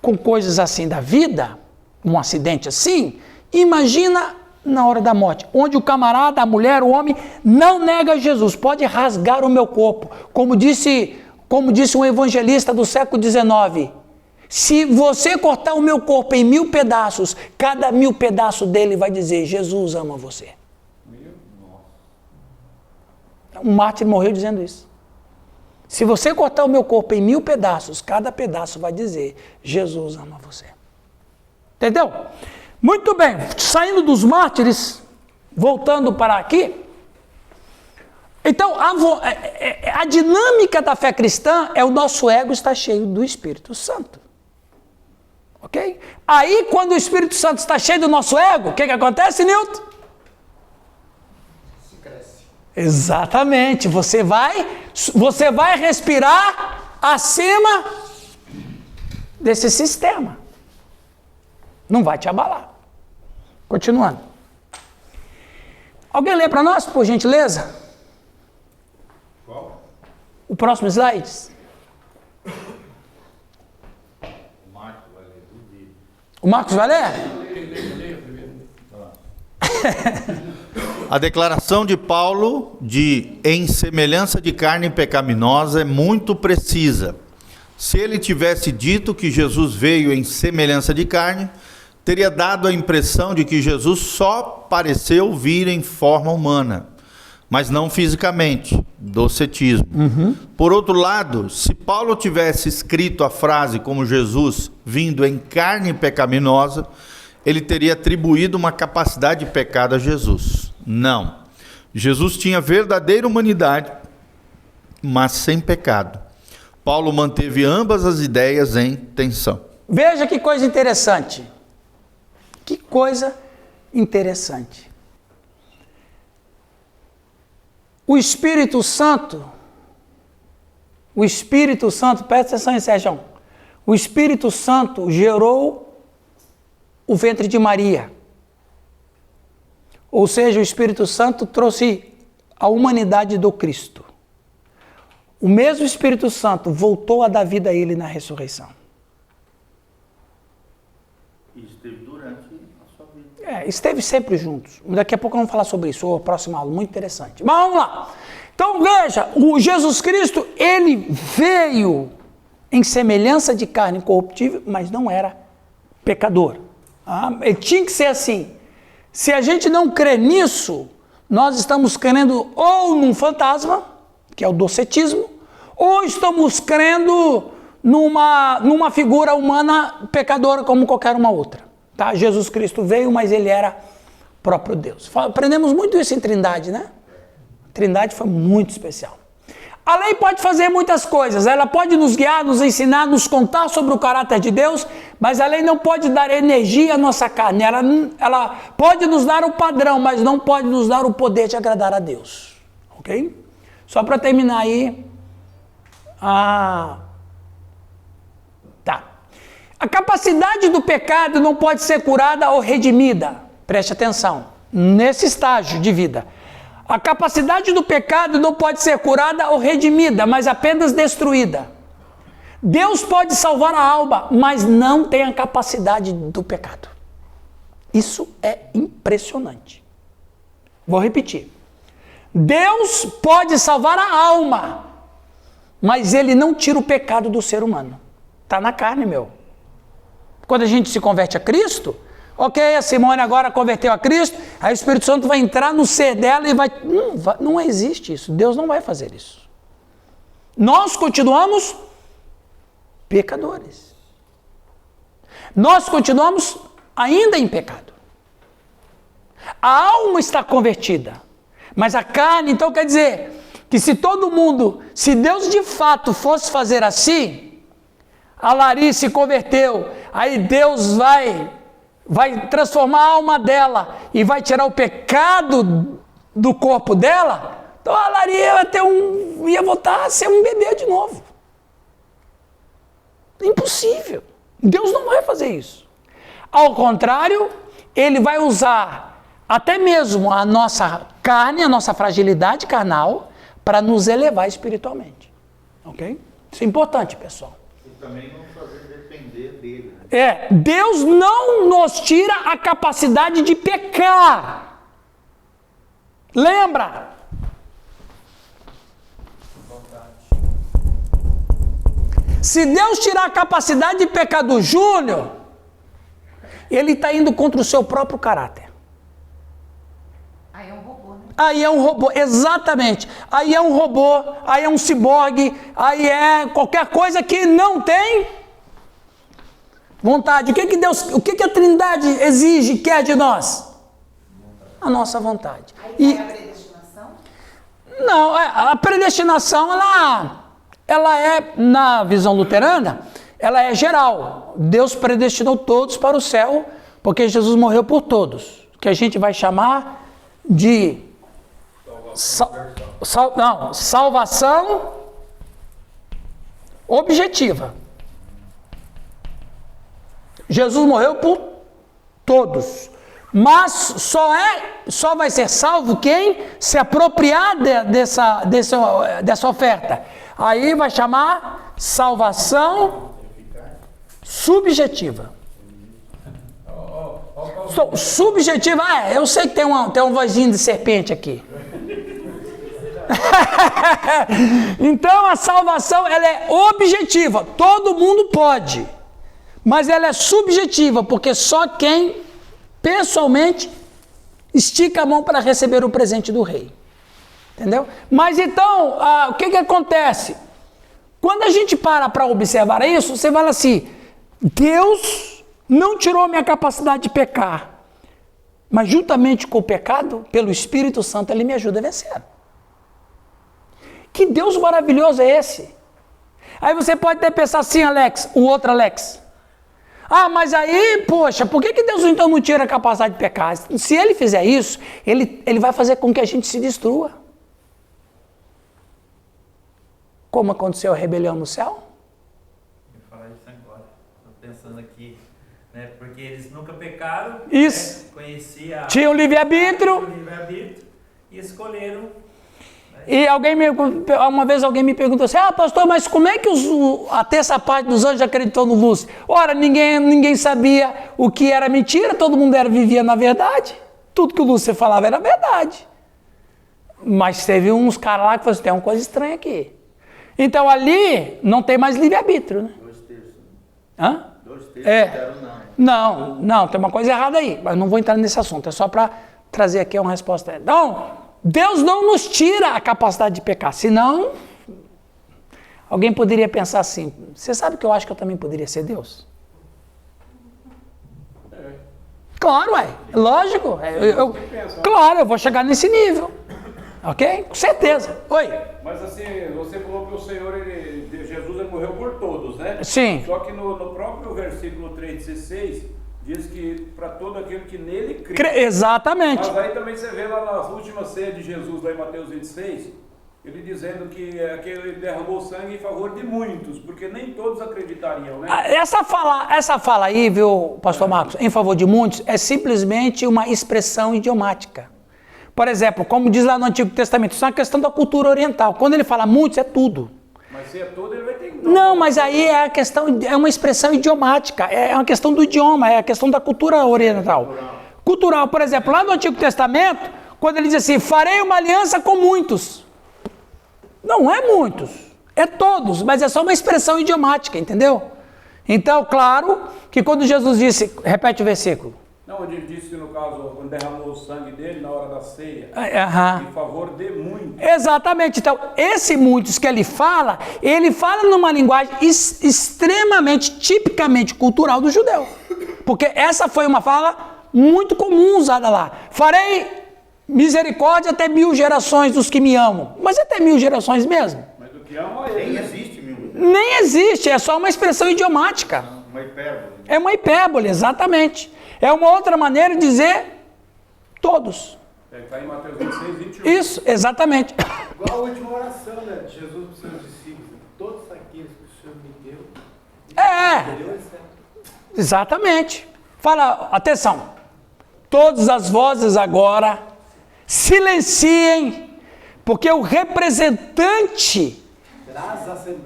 com coisas assim da vida, um acidente assim, imagina na hora da morte, onde o camarada, a mulher, o homem, não nega Jesus, pode rasgar o meu corpo. Como disse um evangelista do século XIX, se você cortar o meu corpo em 1000 pedaços, cada 1000 pedaços dele vai dizer, Jesus ama você. Um mártir morreu dizendo isso. Se você cortar o meu corpo em 1000 pedaços, cada pedaço vai dizer, Jesus ama você. Entendeu? Muito bem, saindo dos mártires, voltando para aqui. Então, a dinâmica da fé cristã é o nosso ego estar cheio do Espírito Santo. Ok? Aí, quando o Espírito Santo está cheio do nosso ego, o que acontece, Nilton? Se cresce. Exatamente, você vai respirar acima desse sistema. Não vai te abalar. Continuando. Alguém lê para nós, por gentileza? Qual? O próximo slide. O Marcos vai ler? A declaração de Paulo de em semelhança de carne pecaminosa é muito precisa. Se ele tivesse dito que Jesus veio em semelhança de carne, teria dado a impressão de que Jesus só pareceu vir em forma humana, mas não fisicamente, docetismo. Por outro lado, se Paulo tivesse escrito a frase como Jesus vindo em carne pecaminosa, ele teria atribuído uma capacidade de pecado a Jesus. Não. Jesus tinha verdadeira humanidade, mas sem pecado. Paulo manteve ambas as ideias em tensão. Veja que coisa interessante. Que coisa interessante. O Espírito Santo, presta atenção aí, Sérgio. O Espírito Santo gerou o ventre de Maria. Ou seja, o Espírito Santo trouxe a humanidade do Cristo. O mesmo Espírito Santo voltou a dar vida a ele na ressurreição. E esteve durante a sua vida. Esteve sempre juntos. Daqui a pouco vamos falar sobre isso, o próximo aula, muito interessante. Mas vamos lá. Então veja, o Jesus Cristo, ele veio em semelhança de carne incorruptível, mas não era pecador. Ele tinha que ser assim. Se a gente não crê nisso, nós estamos crendo ou num fantasma, que é o docetismo, ou estamos crendo numa figura humana pecadora como qualquer uma outra. Tá? Jesus Cristo veio, mas ele era próprio Deus. Aprendemos muito isso em Trindade, né? A Trindade foi muito especial. A lei pode fazer muitas coisas, ela pode nos guiar, nos ensinar, nos contar sobre o caráter de Deus, mas a lei não pode dar energia à nossa carne, ela pode nos dar o padrão, mas não pode nos dar o poder de agradar a Deus. Ok? Só para terminar aí, a capacidade do pecado não pode ser curada ou redimida. Preste atenção, nesse estágio de vida. A capacidade do pecado não pode ser curada ou redimida, mas apenas destruída. Deus pode salvar a alma, mas não tem a capacidade do pecado. Isso é impressionante. Vou repetir. Deus pode salvar a alma, mas ele não tira o pecado do ser humano. Está na carne, meu. Quando a gente se converte a Cristo, ok, a Simone agora converteu a Cristo, aí o Espírito Santo vai entrar no ser dela e vai... Não existe isso. Deus não vai fazer isso. Nós continuamos pecadores. Nós continuamos ainda em pecado. A alma está convertida, mas a carne, então quer dizer que se todo mundo, se Deus de fato fosse fazer assim, a Lari se converteu, aí Deus vai transformar a alma dela e vai tirar o pecado do corpo dela, então a Lari ia voltar a ser um bebê de novo. Impossível. Deus não vai fazer isso. Ao contrário, Ele vai usar até mesmo a nossa carne, a nossa fragilidade carnal, para nos elevar espiritualmente. Ok? Isso é importante, pessoal. E também não fazer depender dele. Né? Deus não nos tira a capacidade de pecar. Lembra? Se Deus tirar a capacidade de pecar do Júnior, ele está indo contra o seu próprio caráter. Aí é um robô, né? Aí é um robô, exatamente. Aí é um robô, aí é um ciborgue, aí é qualquer coisa que não tem vontade. O que a Trindade exige, quer de nós? A nossa vontade. Aí vai a predestinação? Não, a predestinação, ela é, na visão luterana, ela é geral. Deus predestinou todos para o céu, porque Jesus morreu por todos. Que a gente vai chamar de salvação objetiva. Jesus morreu por todos. Mas só vai ser salvo quem se apropriar dessa oferta. Aí vai chamar salvação subjetiva. Subjetiva, eu sei que tem um vozinho de serpente aqui. Então a salvação, ela é objetiva, todo mundo pode. Mas ela é subjetiva, porque só quem pessoalmente estica a mão para receber o presente do rei. Entendeu? Mas então, o que acontece? Quando a gente para observar isso, você fala assim, Deus não tirou minha capacidade de pecar, mas juntamente com o pecado, pelo Espírito Santo, Ele me ajuda a vencer. Que Deus maravilhoso é esse? Aí você pode até pensar assim, Alex, o outro Alex. Mas aí, poxa, por que Deus então não tira a capacidade de pecar? Se Ele fizer isso, Ele vai fazer com que a gente se destrua. Como aconteceu a rebelião no céu? Eu ia falar isso agora. Estou pensando aqui, né? Porque eles nunca pecaram. Isso. Né? Conheciam. Tinha o livre-arbítrio. E escolheram. E uma vez alguém me perguntou assim, pastor, mas como é que a terça parte dos anjos acreditou no Lúcifer? Ora, ninguém sabia o que era mentira, todo mundo vivia na verdade. Tudo que o Lúcifer falava era verdade. Mas teve uns caras lá que falaram assim, tem uma coisa estranha aqui. Então ali não tem mais livre-arbítrio, né? 2/3. Disseram não. Não, tem uma coisa errada aí, mas não vou entrar nesse assunto, é só para trazer aqui uma resposta. Então, Deus não nos tira a capacidade de pecar, senão alguém poderia pensar assim, você sabe que eu acho que eu também poderia ser Deus? Claro, lógico, claro, eu vou chegar nesse nível, ok? Com certeza. Oi? Mas assim, você falou que o Senhor, Jesus ele morreu por todos, né? Sim. Só que no próprio versículo 3:16, diz que para todo aquele que nele crê. Exatamente. Mas aí também você vê lá nas últimas ceias de Jesus, lá em Mateus 26, ele dizendo que ele derramou sangue em favor de muitos, porque nem todos acreditariam, né? Essa fala aí, viu, pastor Marcos, em favor de muitos, é simplesmente uma expressão idiomática. Por exemplo, como diz lá no Antigo Testamento, isso é uma questão da cultura oriental. Quando ele fala muitos, é tudo. Mas se é todo, ele vai ter que... Não, mas aí é uma expressão idiomática, é uma questão do idioma, é a questão da cultura oriental. Cultural, por exemplo, lá no Antigo Testamento, quando ele diz assim, farei uma aliança com muitos. Não é muitos, é todos, mas é só uma expressão idiomática, entendeu? Então, claro que quando Jesus disse, repete o versículo. Não, onde ele disse que no caso, quando derramou o sangue dele na hora da ceia, Aham. em favor de muitos. Exatamente. Então, esse muitos que ele fala numa linguagem extremamente, tipicamente cultural do judeu. Porque essa foi uma fala muito comum usada lá. Farei misericórdia até 1000 gerações dos que me amam. Mas até 1000 gerações mesmo? Mas do que ama Nem ele. existe, meu. Nem existe, é só uma expressão idiomática. Uma hipérbole. É uma hipérbole, exatamente. É uma outra maneira de dizer todos. Está em Mateus 26, 21. Isso, exatamente. Igual a última oração, né, de Jesus para os seus discípulos. Todos aqueles que o Senhor me deu, É, deu certo. exatamente. Fala, atenção. Todas as vozes agora silenciem, porque o representante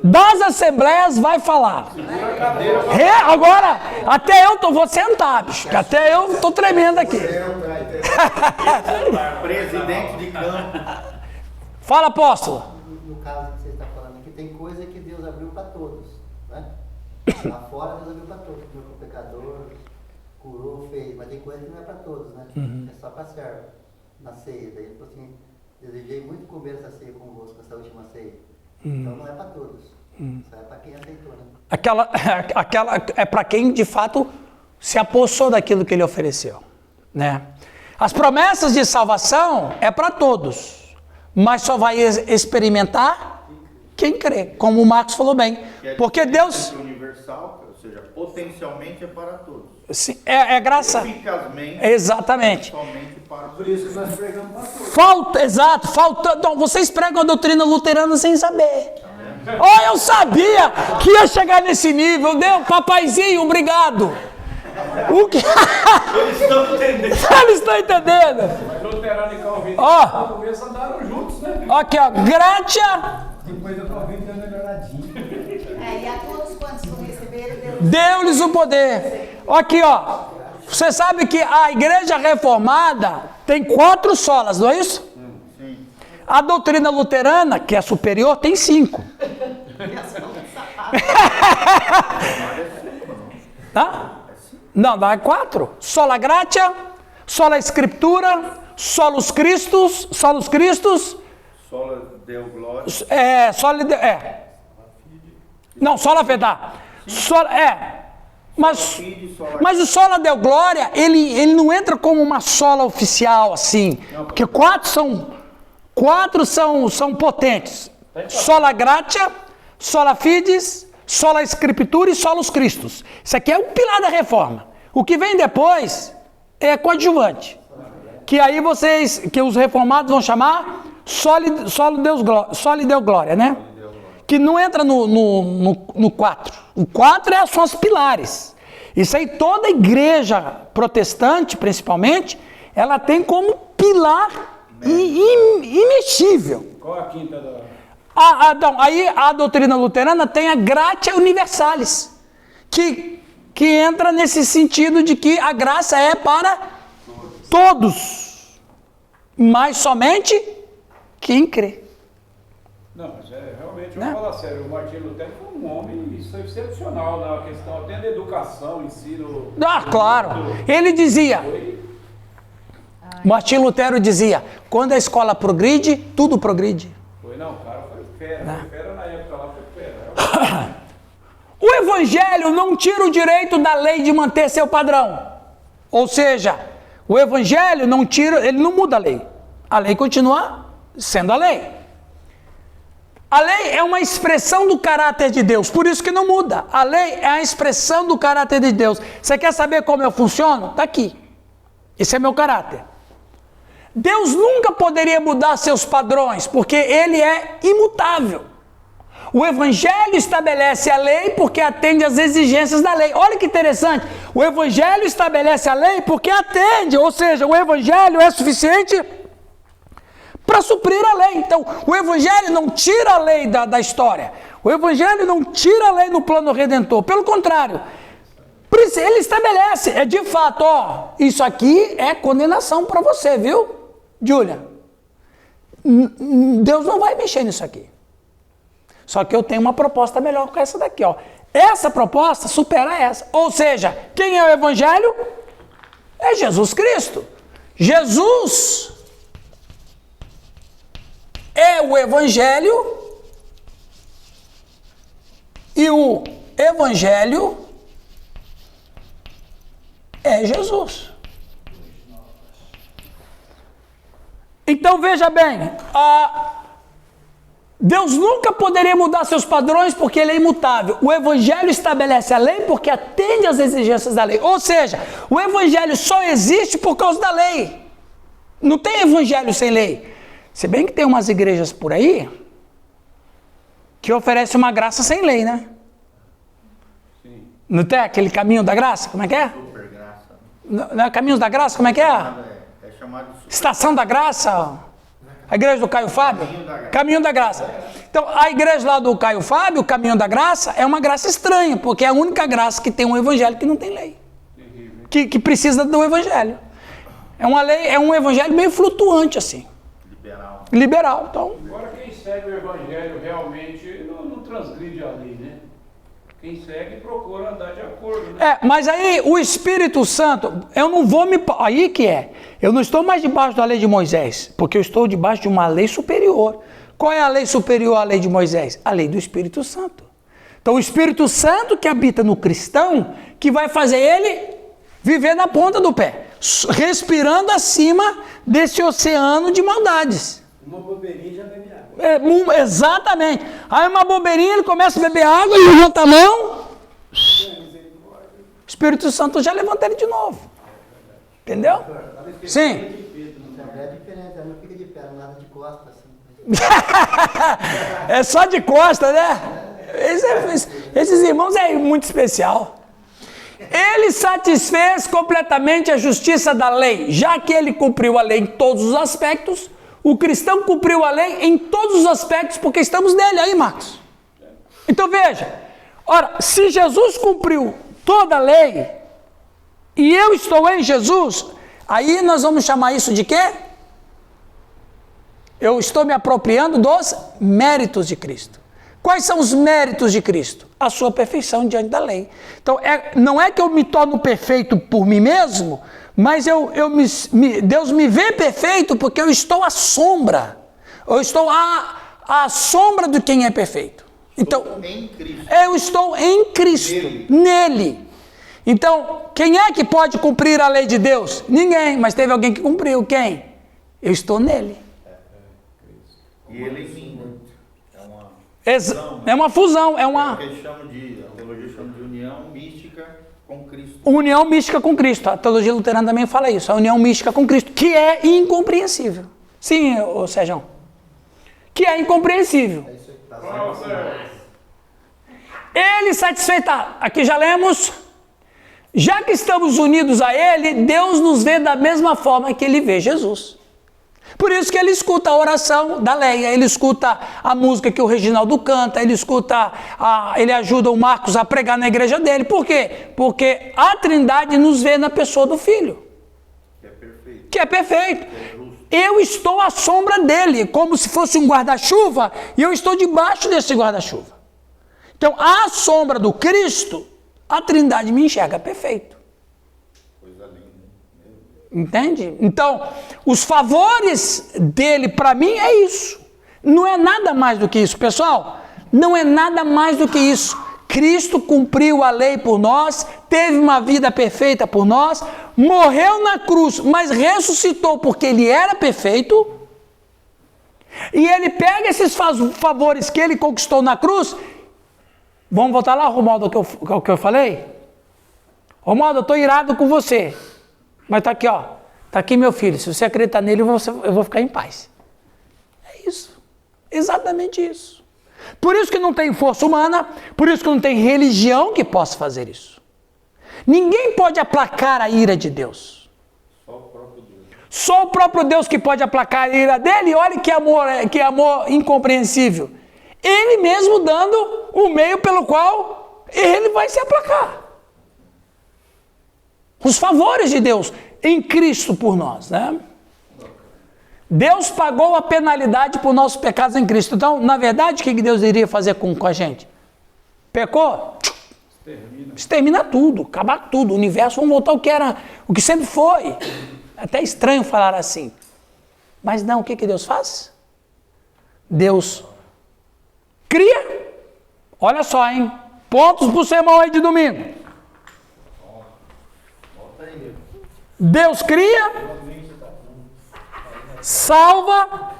das assembleias vai falar. Agora, até eu vou sentar, bicho, que até eu tô tremendo aqui. Presidente de campo. Fala, apóstolo. No caso que você está falando aqui, tem coisa que Deus abriu para todos, né? Lá fora Deus abriu para todos, deu para o pecador, curou, fez, mas tem coisa que não é para todos, né? É só para servo, na ceia. Daí ele falou assim, desejei muito comer essa ceia convosco, essa última ceia. Então não é para todos, só é para quem aceitou, né? Aquela é para quem de fato se apossou daquilo que ele ofereceu, né? As promessas de salvação é para todos, mas só vai experimentar quem crê, como o Marcos falou bem, porque Deus Universal, ou seja, potencialmente é para todos. sim, é graça, Eficazmente, exatamente. somente para Por isso que nós pregamos para todos. Falta, vocês pregam a doutrina luterana sem saber. Oh, eu sabia que ia chegar nesse nível, papaizinho, obrigado. O que? Eles estão entendendo. Eles estão entendendo? Luterano e Calvinista Ó. no começo andaram juntos, né? Aqui, ó, gratia, Depois do Calvin deu uma melhoradinha. E a todos quantos o receberam, Deus deu-lhes o poder. Aqui, ó, você sabe que a igreja reformada tem 4 solas, não é isso? Sim. A doutrina luterana, que é superior, tem 5. Tá? Não, dá 4. Sola gratia, sola scriptura, solus Christus, Sola deu glória. Não, sola fedá. Mas o sola deu glória, ele não entra como uma sola oficial assim, porque 4 são potentes. Sola gratia, sola fides, sola scriptura e solus Christus. Isso aqui é o pilar da reforma. O que vem depois é coadjuvante, que aí que os reformados vão chamar soli deu glória, né? Que não entra no 4. O 4 são os pilares. Isso aí toda igreja protestante, principalmente, ela tem como pilar imexível. Qual a quinta da... Aí a doutrina luterana tem a gratia universalis, que entra nesse sentido de que a graça é para todos, mas somente quem crê. Não, mas realmente, eu vou falar sério, o Martinho Lutero foi um homem excepcional na questão até da educação, ensino... Claro, ele dizia, Martinho Lutero dizia, quando a escola progride, tudo progride. Foi não, o cara foi fera na época lá, foi fera. O evangelho não tira o direito da lei de manter seu padrão. Ou seja, o evangelho não tira, ele não muda a lei. A lei continua sendo a lei. A lei é uma expressão do caráter de Deus, por isso que não muda. A lei é a expressão do caráter de Deus. Você quer saber como eu funciono? Está aqui. Esse é meu caráter. Deus nunca poderia mudar seus padrões, porque ele é imutável. O evangelho estabelece a lei porque atende às exigências da lei. Olha que interessante. O evangelho estabelece a lei porque atende, ou seja, o evangelho é suficiente para suprir a lei. Então, o evangelho não tira a lei da história. O evangelho não tira a lei no plano redentor. Pelo contrário, ele estabelece, de fato, isso aqui é condenação para você, viu, Júlia? Deus não vai mexer nisso aqui. Só que eu tenho uma proposta melhor que essa daqui, Essa proposta supera essa. Ou seja, quem é o Evangelho? É Jesus Cristo. Jesus é o Evangelho e o Evangelho é Jesus. Então veja bem, Deus nunca poderia mudar seus padrões porque Ele é imutável. O Evangelho estabelece a lei porque atende às exigências da lei. Ou seja, o Evangelho só existe por causa da lei. Não tem Evangelho sem lei. Se bem que tem umas igrejas por aí que oferecem uma graça sem lei, né? Sim. Não tem aquele caminho da graça? Como é que é? Super graça. Não é caminhos da graça? Como é que é? É chamado de super. Estação da Graça, a igreja do Caio Fábio, Caminho da Graça. Então, a igreja lá do Caio Fábio, o Caminho da Graça, é uma graça estranha, porque é a única graça que tem um evangelho que não tem lei, que precisa do evangelho. É uma lei, é um evangelho meio flutuante assim, liberal. Então, Agora, quem segue o Evangelho realmente não transgride a lei, né? Quem segue procura andar de acordo, né? mas aí o Espírito Santo, eu não vou me... Aí que é, eu não estou mais debaixo da lei de Moisés, porque eu estou debaixo de uma lei superior. Qual é a lei superior à lei de Moisés? A lei do Espírito Santo. Então o Espírito Santo que habita no cristão, que vai fazer ele viver na ponta do pé, respirando acima desse oceano de maldades. Uma bobeirinha já bebe água. Exatamente. Aí uma bobeirinha, ele começa a beber água, ele levanta a mão, o Espírito Santo já levanta ele de novo. Entendeu? Sim. É diferente, não fica de pé, nada de costas assim. É só de costa, né? Esses irmãos é muito especial. Ele satisfez completamente a justiça da lei, já que ele cumpriu a lei em todos os aspectos. O cristão cumpriu a lei em todos os aspectos, porque estamos nele aí, Marcos. Então veja, ora, se Jesus cumpriu toda a lei, e eu estou em Jesus, aí nós vamos chamar isso de quê? Eu estou me apropriando dos méritos de Cristo. Quais são os méritos de Cristo? A sua perfeição diante da lei. Então, não é que eu me torno perfeito por mim mesmo, mas Deus me vê perfeito porque eu estou à sombra. Eu estou à sombra de quem é perfeito. Então, Em Cristo. eu estou em Cristo, nele. Então, quem é que pode cumprir a lei de Deus? Ninguém, mas teve alguém que cumpriu. Quem? Eu estou nele. E ele em mim. É uma fusão, é uma A teologia chama de união mística com Cristo. união mística com Cristo. A teologia luterana também fala isso, a união mística com Cristo, que é incompreensível. Sim, ô Sérgio. Que é incompreensível. Ele satisfeita, aqui já lemos, já que estamos unidos a Ele, Deus nos vê da mesma forma que Ele vê Jesus. Por isso que ele escuta a oração da Leia, ele escuta a música que o Reginaldo canta, ele ajuda o Marcos a pregar na igreja dele. Por quê? Porque a Trindade nos vê na pessoa do Filho. Que é perfeito. Eu estou à sombra dele, como se fosse um guarda-chuva, e eu estou debaixo desse guarda-chuva. Então, à sombra do Cristo, a Trindade me enxerga perfeito. Entende? Então, os favores dele para mim é isso. Não é nada mais do que isso, pessoal. Não é nada mais do que isso. Cristo cumpriu a lei por nós, teve uma vida perfeita por nós, morreu na cruz, mas ressuscitou porque ele era perfeito. E ele pega esses favores que ele conquistou na cruz. Vamos voltar lá, Romualdo, ao que eu falei? Romualdo, eu estou irado com você. Mas está aqui, ó. Está aqui meu filho. Se você acreditar nele, eu vou ficar em paz. É isso. Exatamente isso. Por isso que não tem força humana, por isso que não tem religião que possa fazer isso. Ninguém pode aplacar a ira de Deus. Só o próprio Deus que pode aplacar a ira dele. Olha que amor incompreensível. Ele mesmo dando o meio pelo qual ele vai se aplacar. Os favores de Deus em Cristo por nós, né? Deus pagou a penalidade por nossos pecados em Cristo. Então, na verdade, o que Deus iria fazer com a gente? Pecou? Extermina tudo, acabar tudo. O universo, vamos voltar ao que era, o que sempre foi. É até estranho falar assim. Mas não, o que Deus faz? Deus cria. Olha só, hein? Pontos para o sermão aí de domingo. Deus cria, salva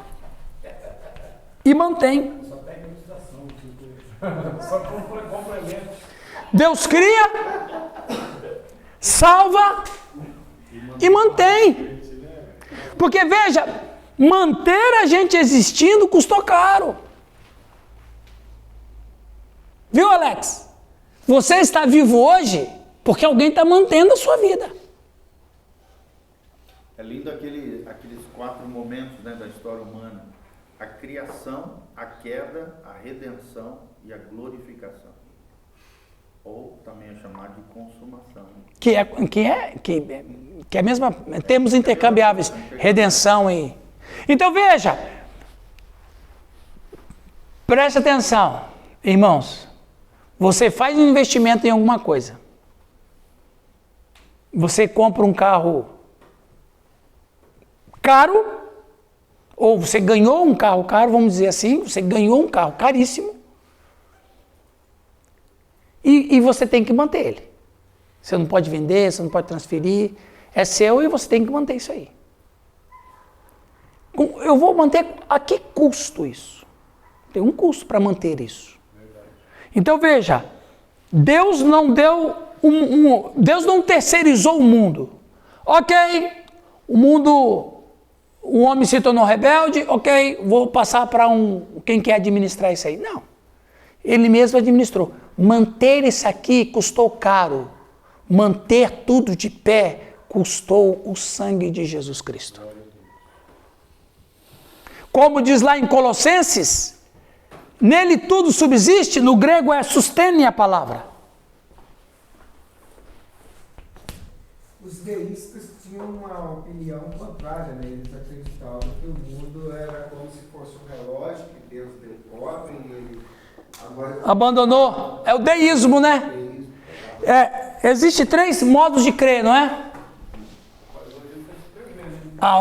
e mantém. Deus cria, salva e mantém. Porque veja, manter a gente existindo custou caro. Viu, Alex? Você está vivo hoje porque alguém está mantendo a sua vida. É lindo aqueles 4 momentos, né, da história humana: a criação, a queda, a redenção e a glorificação. Ou também é chamado de consumação. Que é a mesma, termos intercambiáveis, redenção e... Então veja, preste atenção, irmãos, você faz um investimento em alguma coisa, você compra um carro caro, ou você ganhou um carro caro, vamos dizer assim, você ganhou um carro caríssimo, e você tem que manter ele. Você não pode vender, você não pode transferir, é seu e você tem que manter isso aí. Eu vou manter, a que custo isso? Tem um custo para manter isso. Então veja, Deus não deu, Deus não terceirizou o mundo. Ok, o homem se tornou rebelde, ok, vou passar para quem quer administrar isso aí. Não, ele mesmo administrou. Manter isso aqui custou caro. Manter tudo de pé custou o sangue de Jesus Cristo. Como diz lá em Colossenses, nele tudo subsiste, no grego é sustene a palavra. Os deístas tinham uma opinião contrária, né? Eles acreditavam que o mundo era como se fosse um relógio que Deus deu ordem e ele agora abandonou. É o deísmo, né? Existe 3 modos de crer, não é?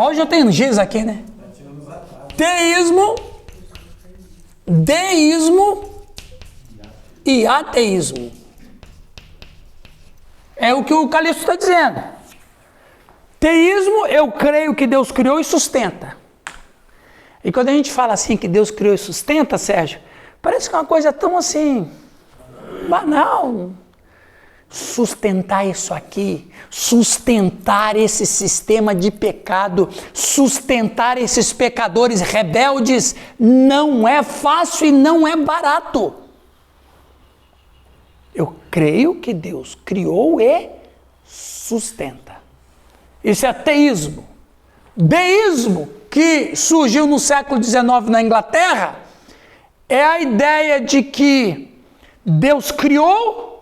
Hoje eu tenho giz aqui, né? Deísmo e ateísmo. É o que o Calixto está dizendo. Teísmo, eu creio que Deus criou e sustenta. E quando a gente fala assim que Deus criou e sustenta, Sérgio, parece que é uma coisa tão assim, banal. Sustentar isso aqui, sustentar esse sistema de pecado, sustentar esses pecadores rebeldes, não é fácil e não é barato. Eu creio que Deus criou e sustenta. Isso é ateísmo. Deísmo, que surgiu no século XIX na Inglaterra, é a ideia de que Deus criou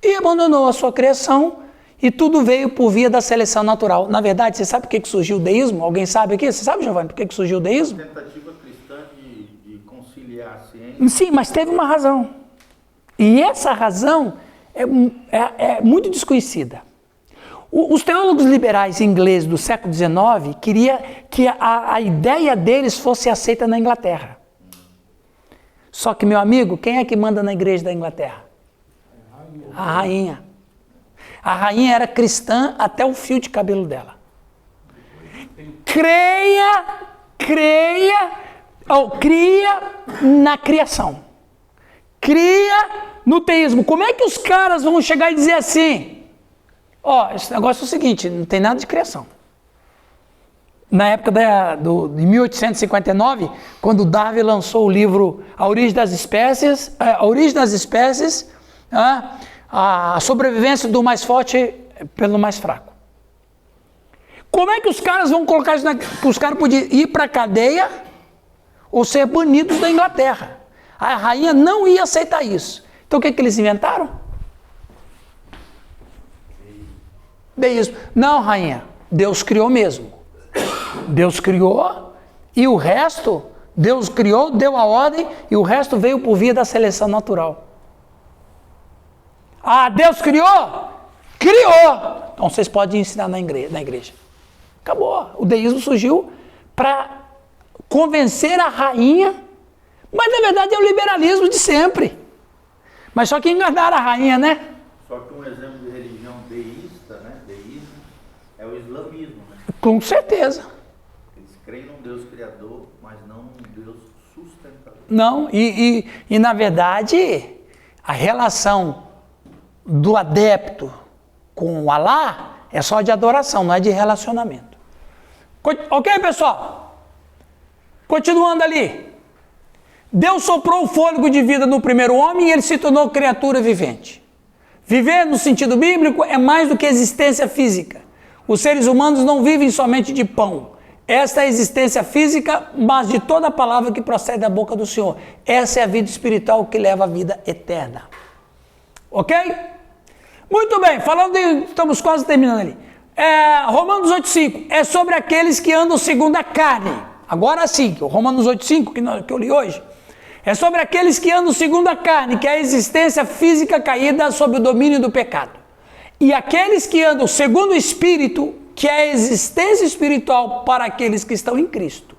e abandonou a sua criação e tudo veio por via da seleção natural. Na verdade, você sabe por que surgiu o deísmo? Alguém sabe aqui? Você sabe, Giovanni, por que surgiu o deísmo? Tentativa cristã de conciliar a ciência. Sim, mas teve uma razão. E essa razão é muito desconhecida. Os teólogos liberais ingleses do século XIX queriam que a ideia deles fosse aceita na Inglaterra. Só que, meu amigo, quem é que manda na igreja da Inglaterra? A rainha. A rainha era cristã até o fio de cabelo dela. Cria na criação. Cria no teísmo. Como é que os caras vão chegar e dizer assim? Esse negócio é o seguinte, não tem nada de criação. Na época de 1859, quando Darwin lançou o livro A Origem das Espécies, a sobrevivência do mais forte pelo mais fraco. Como é que os caras vão colocar isso que os caras podiam ir para a cadeia ou ser banidos da Inglaterra? A rainha não ia aceitar isso. Então o que eles inventaram? Deísmo. Não, rainha, Deus criou mesmo. Deus criou e o resto Deus criou, deu a ordem e o resto veio por via da seleção natural. Ah, Deus criou? Criou! Então vocês podem ensinar na igreja. Acabou. O deísmo surgiu para convencer a rainha, mas na verdade é o liberalismo de sempre. Mas só que enganaram a rainha, né? Só que um exemplo de religião deísta, né? Deísmo, é o islamismo, né? Com certeza. Eles creem num Deus criador, mas não num Deus sustentador. Não, e na verdade, a relação do adepto com o Alá é só de adoração, não é de relacionamento. Ok, pessoal? Continuando ali. Deus soprou o fôlego de vida no primeiro homem e ele se tornou criatura vivente. Viver, no sentido bíblico, é mais do que existência física. Os seres humanos não vivem somente de pão. Esta é a existência física, mas de toda a palavra que procede da boca do Senhor. Essa é a vida espiritual que leva à vida eterna. Ok? Muito bem, estamos quase terminando ali. Romanos 8,5 é sobre aqueles que andam segundo a carne. Agora sim, o Romanos 8,5 que eu li hoje. É sobre aqueles que andam segundo a carne, que é a existência física caída sob o domínio do pecado. E aqueles que andam segundo o Espírito, que é a existência espiritual para aqueles que estão em Cristo.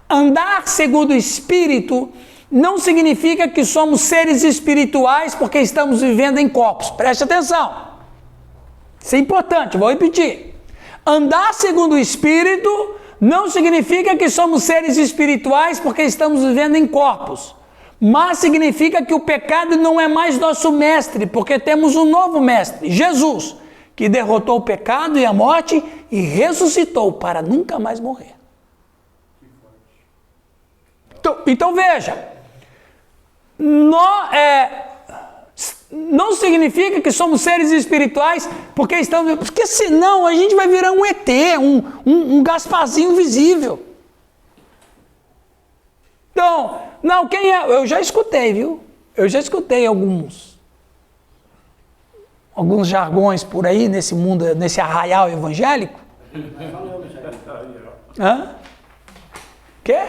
Andar segundo o Espírito não significa que somos seres espirituais porque estamos vivendo em corpos. Preste atenção. Isso é importante, vou repetir. Andar segundo o Espírito não significa que somos seres espirituais porque estamos vivendo em corpos. Mas significa que o pecado não é mais nosso mestre, porque temos um novo mestre, Jesus, que derrotou o pecado e a morte e ressuscitou para nunca mais morrer. Então veja, não significa que somos seres espirituais porque senão a gente vai virar um ET, um Gasparzinho visível. Então, não, quem é? Eu já escutei, viu? Eu já escutei alguns jargões por aí nesse mundo, nesse arraial evangélico. Hã? Quê?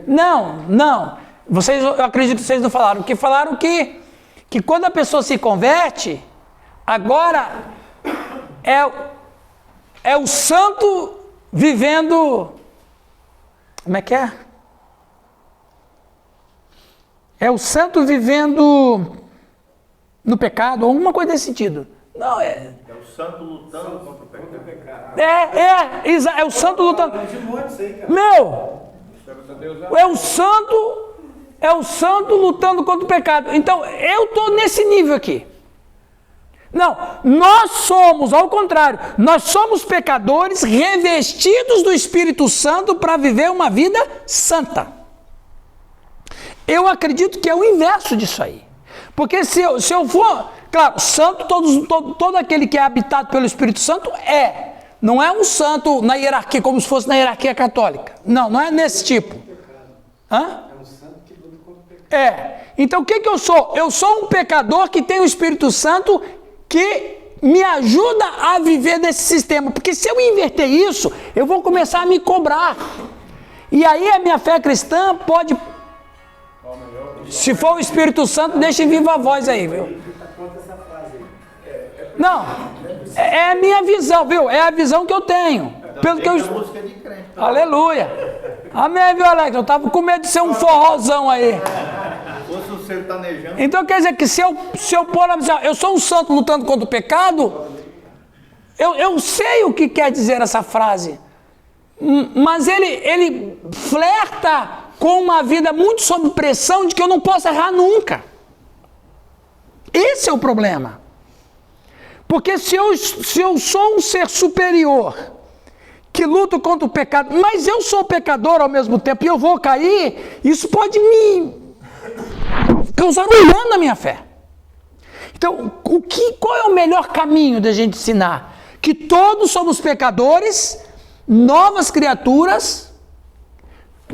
Não. Eu acredito que vocês não falaram. Que falaram que quando a pessoa se converte, agora é o santo vivendo. Como é que é? É o santo vivendo no pecado, alguma coisa desse sentido. Não, é o santo lutando contra o pecado. É o santo lutando. Meu! É o santo lutando contra o pecado. Então, eu estou nesse nível aqui. Não, nós somos, ao contrário, nós somos pecadores revestidos do Espírito Santo para viver uma vida santa. Eu acredito que é o inverso disso aí. Porque se eu for, claro, santo, todo aquele que é habitado pelo Espírito Santo não é um santo na hierarquia, como se fosse na hierarquia católica. Não é nesse tipo. Hã? É um santo que luta contra o pecado. Então o que eu sou? Eu sou um pecador que tem o Espírito Santo que me ajuda a viver nesse sistema. Porque se eu inverter isso, eu vou começar a me cobrar. E aí a minha fé cristã pode... Se for o Espírito Santo, deixa em viva voz aí, viu? Não, é a minha visão, viu? É a visão que eu tenho. Pelo que eu... Aleluia. Amém, viu, Alex? Eu tava com medo de ser um forrozão aí. Então quer dizer que se eu pôr na visão, eu sou um santo lutando contra o pecado, eu sei o que quer dizer essa frase. Mas ele flerta com uma vida muito sob pressão de que eu não posso errar nunca. Esse é o problema. Porque se eu sou um ser superior que luta contra o pecado, mas eu sou pecador ao mesmo tempo e eu vou cair, isso pode me causar um dano na minha fé. Então, qual é o melhor caminho da gente ensinar? Que todos somos pecadores, novas criaturas,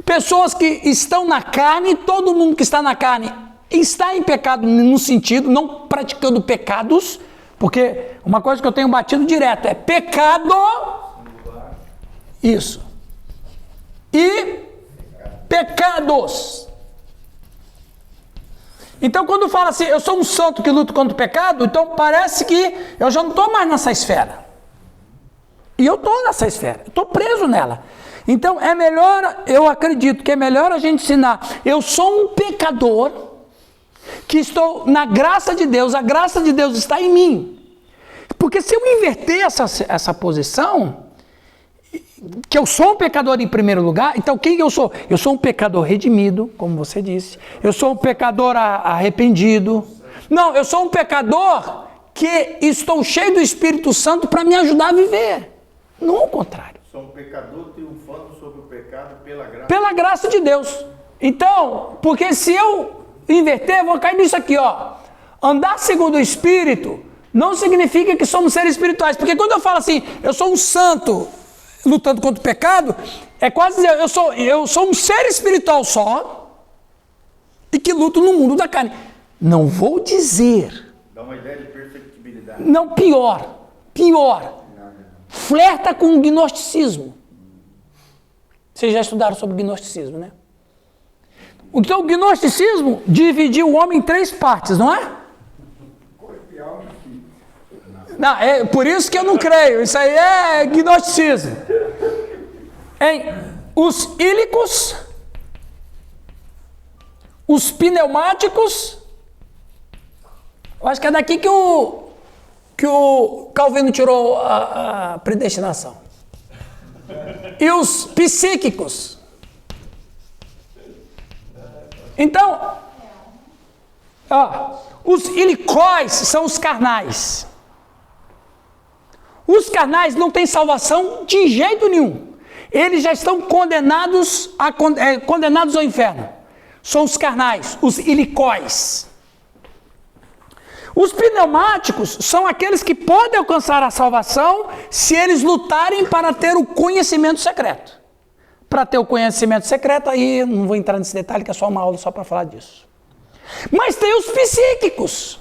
pessoas que estão na carne, todo mundo que está na carne está em pecado no sentido, não praticando pecados, porque uma coisa que eu tenho batido direto é pecado, isso. E pecados. Então, quando fala assim, eu sou um santo que luta contra o pecado, então parece que eu já não estou mais nessa esfera. E eu estou nessa esfera, estou preso nela. Então, é melhor, eu acredito que é melhor a gente ensinar, eu sou um pecador, que estou na graça de Deus, a graça de Deus está em mim. Porque se eu inverter essa posição, que eu sou um pecador em primeiro lugar, então quem eu sou? Eu sou um pecador redimido, como você disse. Eu sou um pecador arrependido. Não, eu sou um pecador que estou cheio do Espírito Santo para me ajudar a viver. Não o contrário. Sou um pecador triunfando sobre o pecado pela graça. Pela graça de Deus. Então, porque se eu inverter, eu vou cair nisso aqui, ó. Andar segundo o Espírito não significa que somos seres espirituais. Porque quando eu falo assim, eu sou um santo lutando contra o pecado, é quase dizer, eu sou um ser espiritual só e que luto no mundo da carne. Não vou dizer. Dá uma ideia de perfectibilidade. Não, pior. Flerta com o gnosticismo. Vocês já estudaram sobre gnosticismo, né? Então o gnosticismo dividiu o homem em 3 partes, não é? Não, é por isso que eu não creio. Isso aí é gnosticismo. Os ílicos, os pneumáticos. Eu acho que é daqui que o Calvino tirou a predestinação. E os psíquicos. Então, os ilicóis são os carnais. Os carnais não têm salvação de jeito nenhum. Eles já estão condenados ao inferno. São os carnais, os ilicóis. Os pneumáticos são aqueles que podem alcançar a salvação se eles lutarem para ter o conhecimento secreto. Para ter o conhecimento secreto, aí não vou entrar nesse detalhe, que é só uma aula só para falar disso. Mas tem os psíquicos.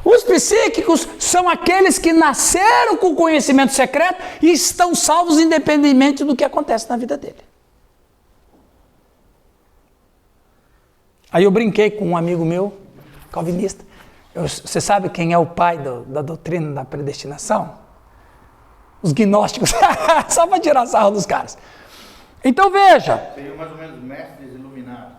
Os psíquicos são aqueles que nasceram com o conhecimento secreto e estão salvos independentemente do que acontece na vida dele. Aí eu brinquei com um amigo meu, calvinista. Você sabe quem é o pai da doutrina da predestinação? Os gnósticos. Só para tirar sarro dos caras. Então veja. Seriam mais ou menos mestres iluminados.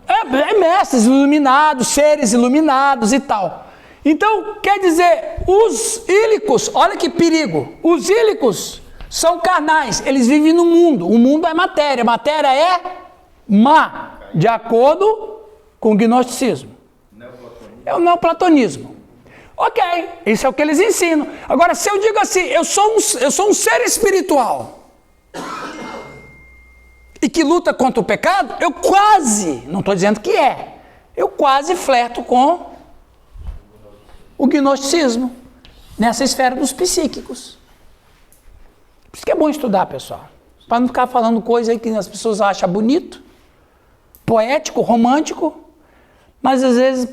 Mestres iluminados, seres iluminados e tal. Então, quer dizer, os ílicos, olha que perigo, os ílicos são carnais, eles vivem no mundo, o mundo é matéria é má, de acordo com o gnosticismo. É o neoplatonismo. Ok, isso é o que eles ensinam. Agora, se eu digo assim, eu sou um ser espiritual e que luta contra o pecado, eu quase, não estou dizendo que eu quase flerto com o gnosticismo, nessa esfera dos psíquicos. Por isso que é bom estudar, pessoal. Para não ficar falando coisa aí que as pessoas acham bonito, poético, romântico, mas às vezes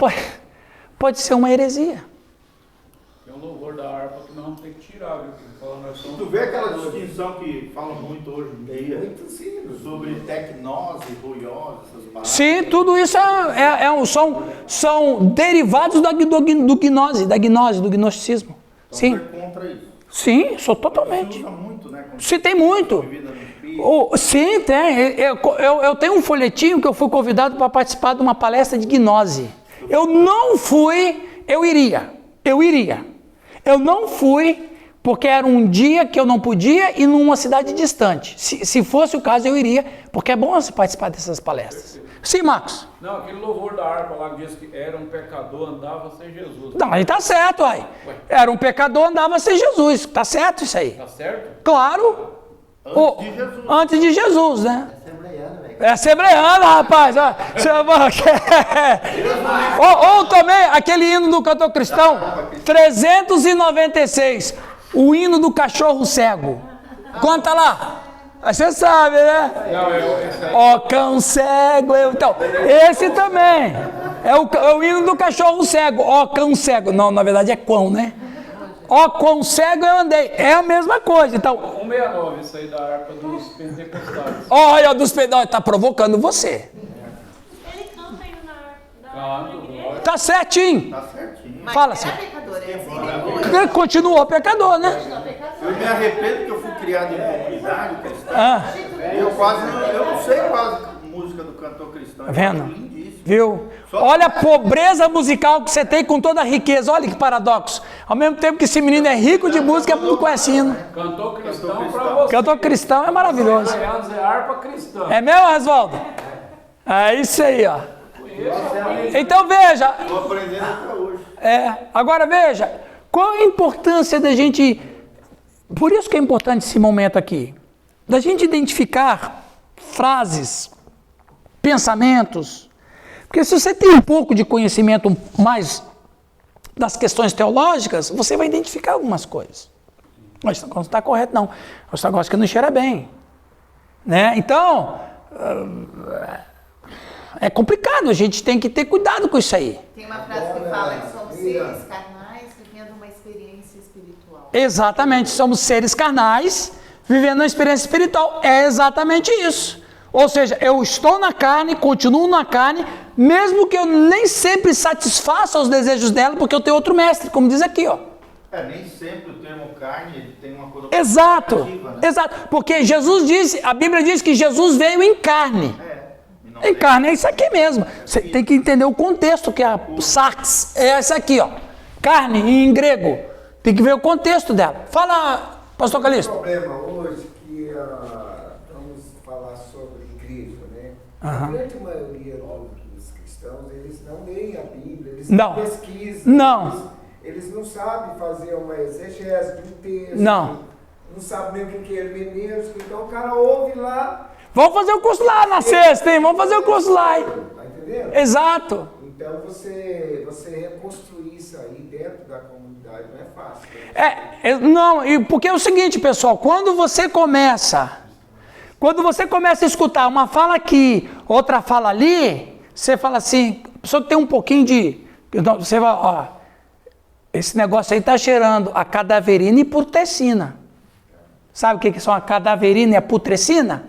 pode ser uma heresia. Tem um louvor da harpa que nós vamos ter que tirar, viu? Tu vê aquela distinção que falam muito hoje em dia sobre tecnose, ruiose, essas palavras? Sim, tudo isso são derivados da gnose, do gnosticismo. Então, sim. você é contra isso? Sim, sou totalmente. Você usa muito, né? Sim, tem muito. Sim, tem. Eu tenho um folhetinho que eu fui convidado para participar de uma palestra de gnose. Eu não fui, eu iria. Eu não fui porque era um dia que eu não podia ir numa cidade distante. Se fosse o caso, eu iria, porque é bom você participar dessas palestras. Sim, Marcos? Não, aquele louvor da harpa lá que diz que era um pecador, andava sem Jesus. Não, aí tá certo, aí. Era um pecador, andava sem Jesus. Tá certo isso aí? Tá certo? Claro. Antes de Jesus, né? É assembleiano, velho. É assembleiano, rapaz. Ou também aquele hino do cantor cristão, 396, o hino do cachorro cego. Conta lá. Você sabe, né? Ó, cão cego. Então, esse também. É o hino do cachorro cego. Ó, cão cego. Não, na verdade é quão, né? Ó, com cego eu andei. É a mesma coisa. Então, 169, isso aí da harpa dos pentecostais. olha, dos pedais, tá provocando você. Ele canta aí na igreja. Tá certinho. Tá certinho. Mas Fala, era senhor. pecador, é assim depois. Ele continuou pecador, né? Eu me arrependo que eu fui criado em comunidade cristã. Ah, Eu não sei quase música do cantor cristão. Tá vendo? Eu acho lindíssimo. viu? Olha a pobreza musical que você tem com toda a riqueza. Olha que paradoxo. Ao mesmo tempo que esse menino é rico de música, não conhece hino. Cantor cristão pra você. Cantor cristão é maravilhoso. É harpa cristã. É mesmo, Oswaldo? É isso aí, ó. Então veja. Estou aprendendo até hoje. Agora veja, qual a importância da gente. Por isso que é importante esse momento aqui. Da gente identificar frases, pensamentos. Porque se você tem um pouco de conhecimento mais das questões teológicas, você vai identificar algumas coisas. Mas isso não está correto, não. Esse negócio que não cheira bem. Né? Então, é complicado, a gente tem que ter cuidado com isso aí. Tem uma frase que fala que somos seres carnais vivendo uma experiência espiritual. Exatamente, somos seres carnais vivendo uma experiência espiritual. É exatamente isso. Ou seja, eu estou na carne, continuo na carne, mesmo que eu nem sempre satisfaça os desejos dela, porque eu tenho outro mestre, como diz aqui, ó. Nem sempre o termo carne ele tem uma coisa Exato, positiva, né? exato. Porque Jesus disse, a Bíblia diz que Jesus veio em carne. Em carne é isso aqui mesmo. Você tem que entender o contexto, que a sarx é essa aqui, ó. Carne em grego. Tem que ver o contexto dela. Fala, pastor Calixto. O problema hoje que vamos falar sobre igreja, né? A grande maioria dos cristãos, eles não leem a Bíblia, eles não pesquisam. Não. Eles não sabem fazer uma exegese de um texto. Não. Não sabem nem o que é hermenêutica. Então o cara ouve lá. Vamos fazer o curso lá na sexta, hein? Vamos fazer o curso lá, hein? Tá entendendo? Exato. Então você reconstruir isso aí dentro da comunidade não é fácil. Não, porque é o seguinte, pessoal, quando você começa a escutar uma fala aqui, outra fala ali, você fala assim, a pessoa que tem um pouquinho de... Então, você vai, ó, esse negócio aí tá cheirando a cadaverina e putrescina. Sabe o que são a cadaverina e a putrescina?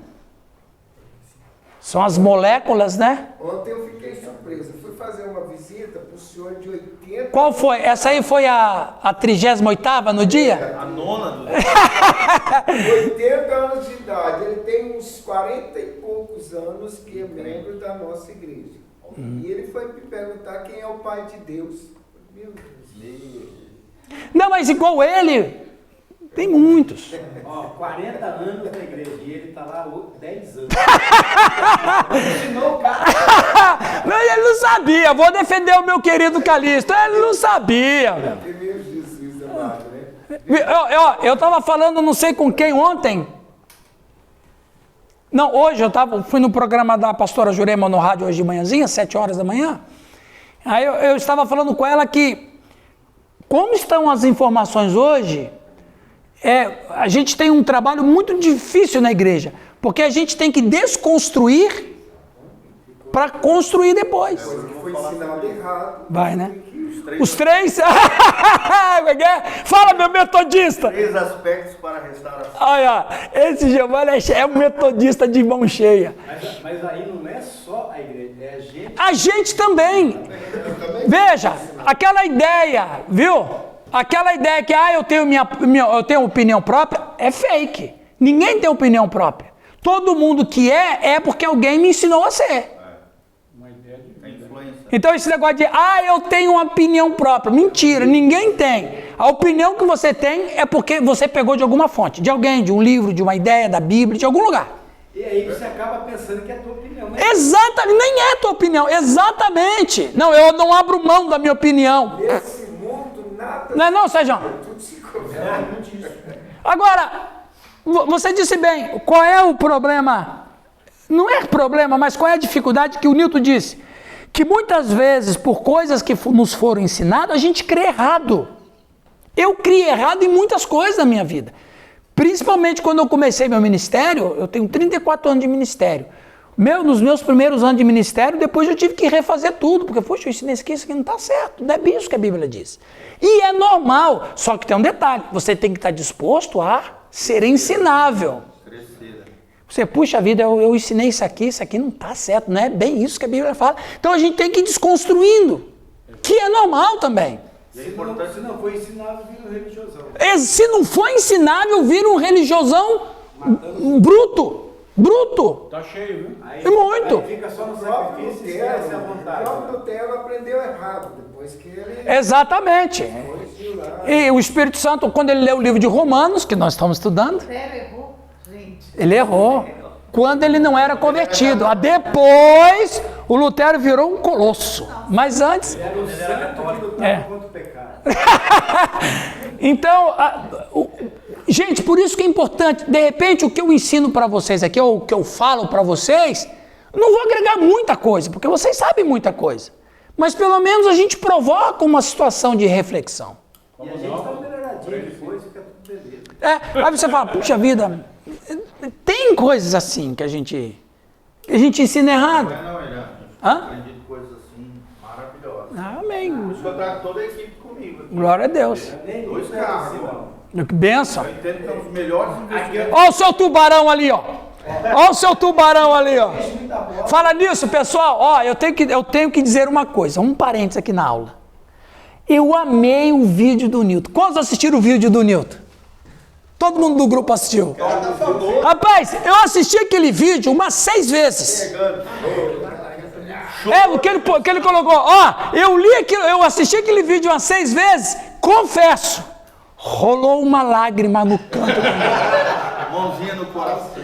São as moléculas, né? Ontem eu fiquei surpreso. Fui fazer uma visita para o senhor de 80... Qual foi? Essa aí foi a 38ª no dia? A nona do 80 anos de idade. Ele tem uns 40 e poucos anos que é membro da nossa igreja. E ele foi me perguntar quem é o Pai de Deus. Meu Deus. Não, mas igual ele, tem muitos. 40 anos na igreja e ele está lá 10 anos. Não, ele não sabia. Vou defender o meu querido Calixto. Ele não sabia. Meu Jesus amado, né? Eu estava falando não sei com quem ontem. Não, hoje fui no programa da pastora Jurema no rádio hoje de manhãzinha, 7 horas da manhã. Aí eu estava falando com ela que, como estão as informações hoje, a gente tem um trabalho muito difícil na igreja, porque a gente tem que desconstruir para construir depois. Foi ensinado errado. Vai, né? Os três... Fala, meu metodista! 3 aspectos para a restauração. Olha, esse Giovanni é um metodista de mão cheia. Mas aí não é só a igreja, é a gente. A gente também. Veja, aquela ideia, viu? Aquela ideia que eu tenho opinião própria, é fake. Ninguém tem opinião própria. Todo mundo que é porque alguém me ensinou a ser. Então esse negócio de, eu tenho uma opinião própria. Mentira, ninguém tem. A opinião que você tem é porque você pegou de alguma fonte. De alguém, de um livro, de uma ideia, da Bíblia, de algum lugar. E aí você acaba pensando que é a tua opinião. Mas... Exatamente, nem é a tua opinião, exatamente. Não, eu não abro mão da minha opinião. Nesse mundo, nada... Não é não, Sérgio? Tudo se converte. Agora, você disse bem, qual é o problema? Não é problema, mas qual é a dificuldade que o Newton disse? Que muitas vezes, por coisas que nos foram ensinadas, a gente crê errado. Eu criei errado em muitas coisas na minha vida. Principalmente quando eu comecei meu ministério, eu tenho 34 anos de ministério. Nos meus primeiros anos de ministério, depois eu tive que refazer tudo, porque, poxa, eu ensinei isso aqui não está certo. Não é bem isso que a Bíblia diz. E é normal, só que tem um detalhe, você tem que estar disposto a ser ensinável. Você, puxa vida, eu ensinei isso aqui não está certo, não é bem isso que a Bíblia fala. Então a gente tem que ir desconstruindo, que é normal também. Se não for ensinável, vira um religiosão. Se não for ensinável, vira um religiosão bruto. Tá cheio, viu? Aí, muito. Aí fica só no sacrifício e esquece a O vontade. próprio Lutero aprendeu errado, depois que ele... Exatamente. corrigiu lá. E o Espírito Santo, quando ele leu o livro de Romanos, que nós estamos estudando, Lutero errou, gente. ele errou. Quando ele não era convertido. Depois, o Lutero virou um colosso. Mas antes... Era o santo que lutava contra o pecado. Então, gente, por isso que é importante, de repente o que eu ensino para vocês aqui, ou o que eu falo para vocês, não vou agregar muita coisa, porque vocês sabem muita coisa. Mas pelo menos a gente provoca uma situação de reflexão. E a gente dá uma melhoradinha depois, fica tudo beleza. Aí você fala, puxa vida, tem coisas assim que a gente ensina errado. Não, Irã. Hã? Aprendi coisas assim maravilhosas. Amém. Por isso que eu trago toda a equipe comigo. Glória a Deus. Dois carros, irmão. Que bênção. Eu entendo que é um dos melhores investimentos. Olha o seu tubarão ali, ó. Olha o seu tubarão ali, ó. Fala nisso, pessoal. Ó, eu tenho que dizer uma coisa, um parênteses aqui na aula. Eu amei o vídeo do Newton. Quantos assistiram o vídeo do Newton? Todo mundo do grupo assistiu. Rapaz, eu assisti aquele vídeo umas 6 vezes. O que ele colocou. Ó, eu assisti aquele vídeo umas 6 vezes. Confesso, rolou uma lágrima no canto. Mãozinha no coração.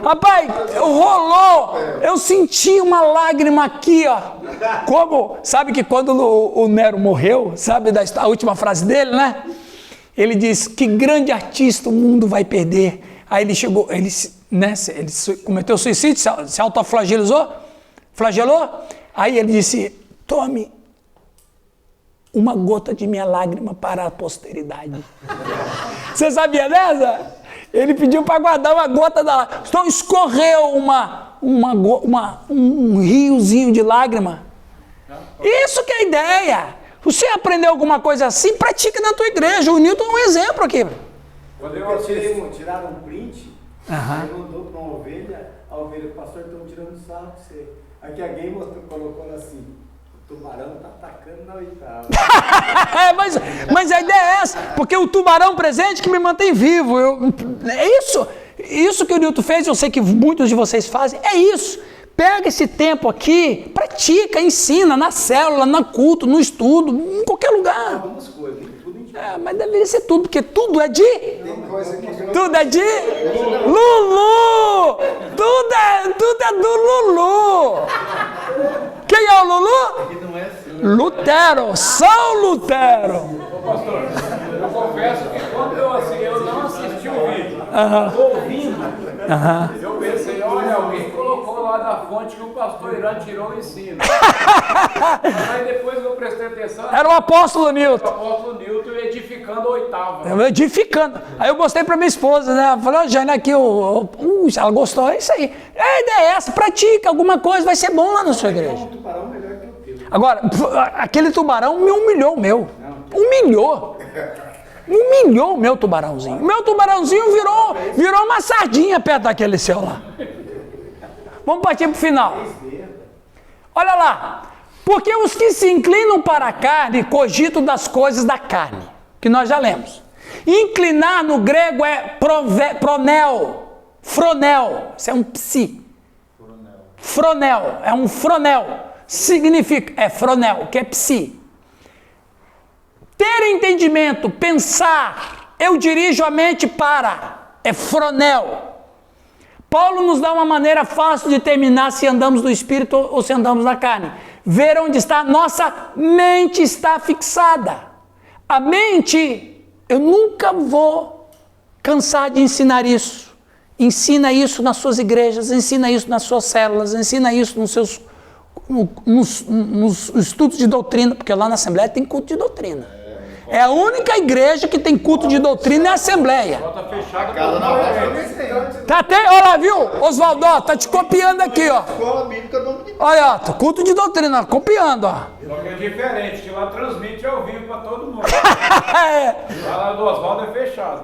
Rapaz, rolou. Eu senti uma lágrima aqui, ó. Como, sabe que quando o Nero morreu, sabe a última frase dele, né? Ele diz, que grande artista o mundo vai perder. Aí ele chegou, ele cometeu suicídio, se autoflagelou. Aí ele disse, tome uma gota de minha lágrima para a posteridade. Você sabia dessa? Ele pediu para guardar uma gota da lágrima. Então escorreu um riozinho de lágrima. Isso que é a ideia. Você aprendeu alguma coisa assim, pratica na tua igreja. O Newton é um exemplo aqui. Quando eu tiraram um print, perguntou para uma ovelha, a ovelha, pastor, estão tirando sarro de você. Aqui alguém colocou assim, o tubarão está atacando na oitava. mas a ideia é essa, porque o tubarão presente que me mantém vivo. É isso que o Newton fez, eu sei que muitos de vocês fazem, é isso. Pega esse tempo aqui, pratica, ensina na célula, no culto, no estudo, em qualquer lugar. Algumas coisas, tudo em Mas deveria ser tudo, porque tudo é de... Tem coisa que Tudo é de Lulu! Tudo é do Lulu! Quem é o Lulu? Não é assim. Lutero, São Lutero! Pastor, eu confesso que quando eu não assisti o vídeo, tô ouvindo, eu pensei, olha, alguém colocou lá da fonte que o pastor Irã tirou o ensino. Aí depois eu prestei atenção, Era o apóstolo o Newton. apóstolo Newton edificando a oitava. Edificando. Aí eu mostrei para minha esposa, né? Eu falei, Jane, aqui, ela gostou, é isso aí. A ideia é essa, pratica alguma coisa, vai ser bom lá na sua igreja. um tubarão melhor que o teu. Agora, aquele tubarão me humilhou, Humilhou o meu tubarãozinho. O meu tubarãozinho virou uma sardinha perto daquele seu lá. Vamos partir para o final. Olha lá. Porque os que se inclinam para a carne cogitam das coisas da carne, que nós já lemos. Inclinar no grego é fronel. Isso é um psi. Fronel, é um fronel. Significa, fronel, que é psi. Ter entendimento, pensar, eu dirijo a mente para, é fronel. Paulo nos dá uma maneira fácil de determinar se andamos no Espírito ou se andamos na carne. Ver onde está, nossa mente está fixada. A mente, eu nunca vou cansar de ensinar isso. Ensina isso nas suas igrejas, ensina isso nas suas células, ensina isso nos estudos de doutrina, porque lá na Assembleia tem culto de doutrina. É a única igreja que tem culto de doutrina e assembleia. Bota fechada. Casa na roça. Tá até, olha lá, viu? Oswaldo, ó, tá te copiando aqui, ó. Escola bíblica dominical. Olha, ó, culto de doutrina, ó, copiando, ó. Só que é diferente, que lá transmite ao vivo pra todo mundo. É. Lá do Oswaldo é fechado.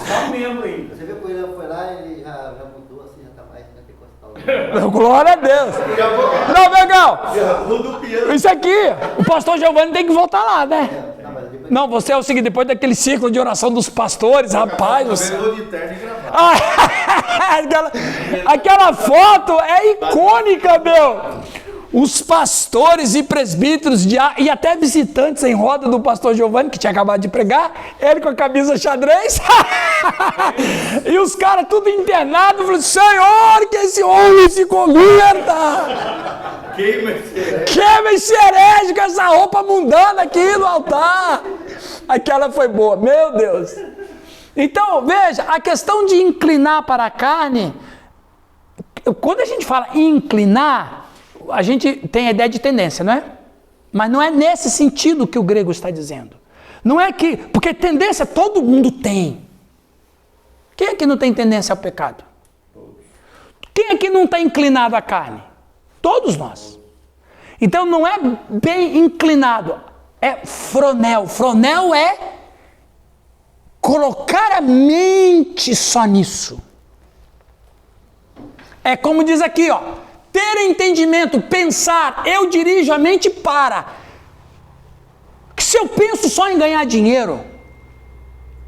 Só membro ainda. Você viu que o William foi lá e ele já mudou assim, já tá mais pentecostal. Glória a Deus. Não, legal. Isso aqui, o pastor Giovanni tem que voltar lá, né? Não, você é o seguinte, depois daquele ciclo de oração dos pastores, rapaz, você... Aquela foto é icônica, meu. Os pastores e presbíteros e até visitantes em roda do pastor Giovanni, que tinha acabado de pregar, ele com a camisa xadrez, e os caras tudo internados, falando, Senhor, que esse homem se converta. Queima esse herege com essa roupa mundana aqui no altar. Aquela foi boa, meu Deus. Então, veja, a questão de inclinar para a carne, quando a gente fala inclinar, a gente tem a ideia de tendência, não é? Mas não é nesse sentido que o grego está dizendo. Não é que, porque tendência todo mundo tem. Quem é que não tem tendência ao pecado? Quem é que não está inclinado à carne? Todos nós. Então não é bem inclinado, é fronel. Fronel é colocar a mente só nisso. É como diz aqui, ó, ter entendimento, pensar, eu dirijo a mente para. Se eu penso só em ganhar dinheiro,